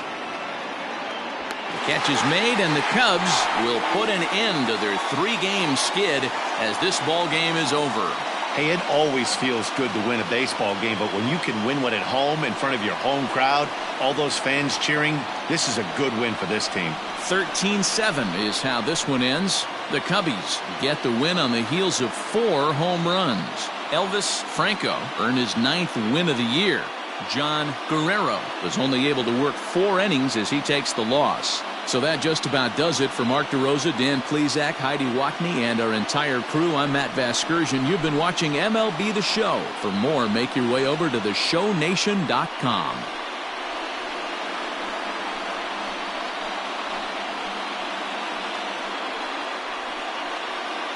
The catch is made, and the Cubs will put an end to their 3-game skid as this ball game is over. Hey, it always feels good to win a baseball game, but when you can win one at home in front of your home crowd, all those fans cheering, this is a good win for this team. 13-7 is how this one ends. The Cubbies get the win on the heels of 4 home runs. Elvis Franco earned his 9th win of the year. John Guerrero was only able to work 4 innings as he takes the loss. So that just about does it for Mark DeRosa, Dan Plesac, Heidi Watney, and our entire crew. I'm Matt Vasgersian. You've been watching MLB The Show. For more, make your way over to theshownation.com.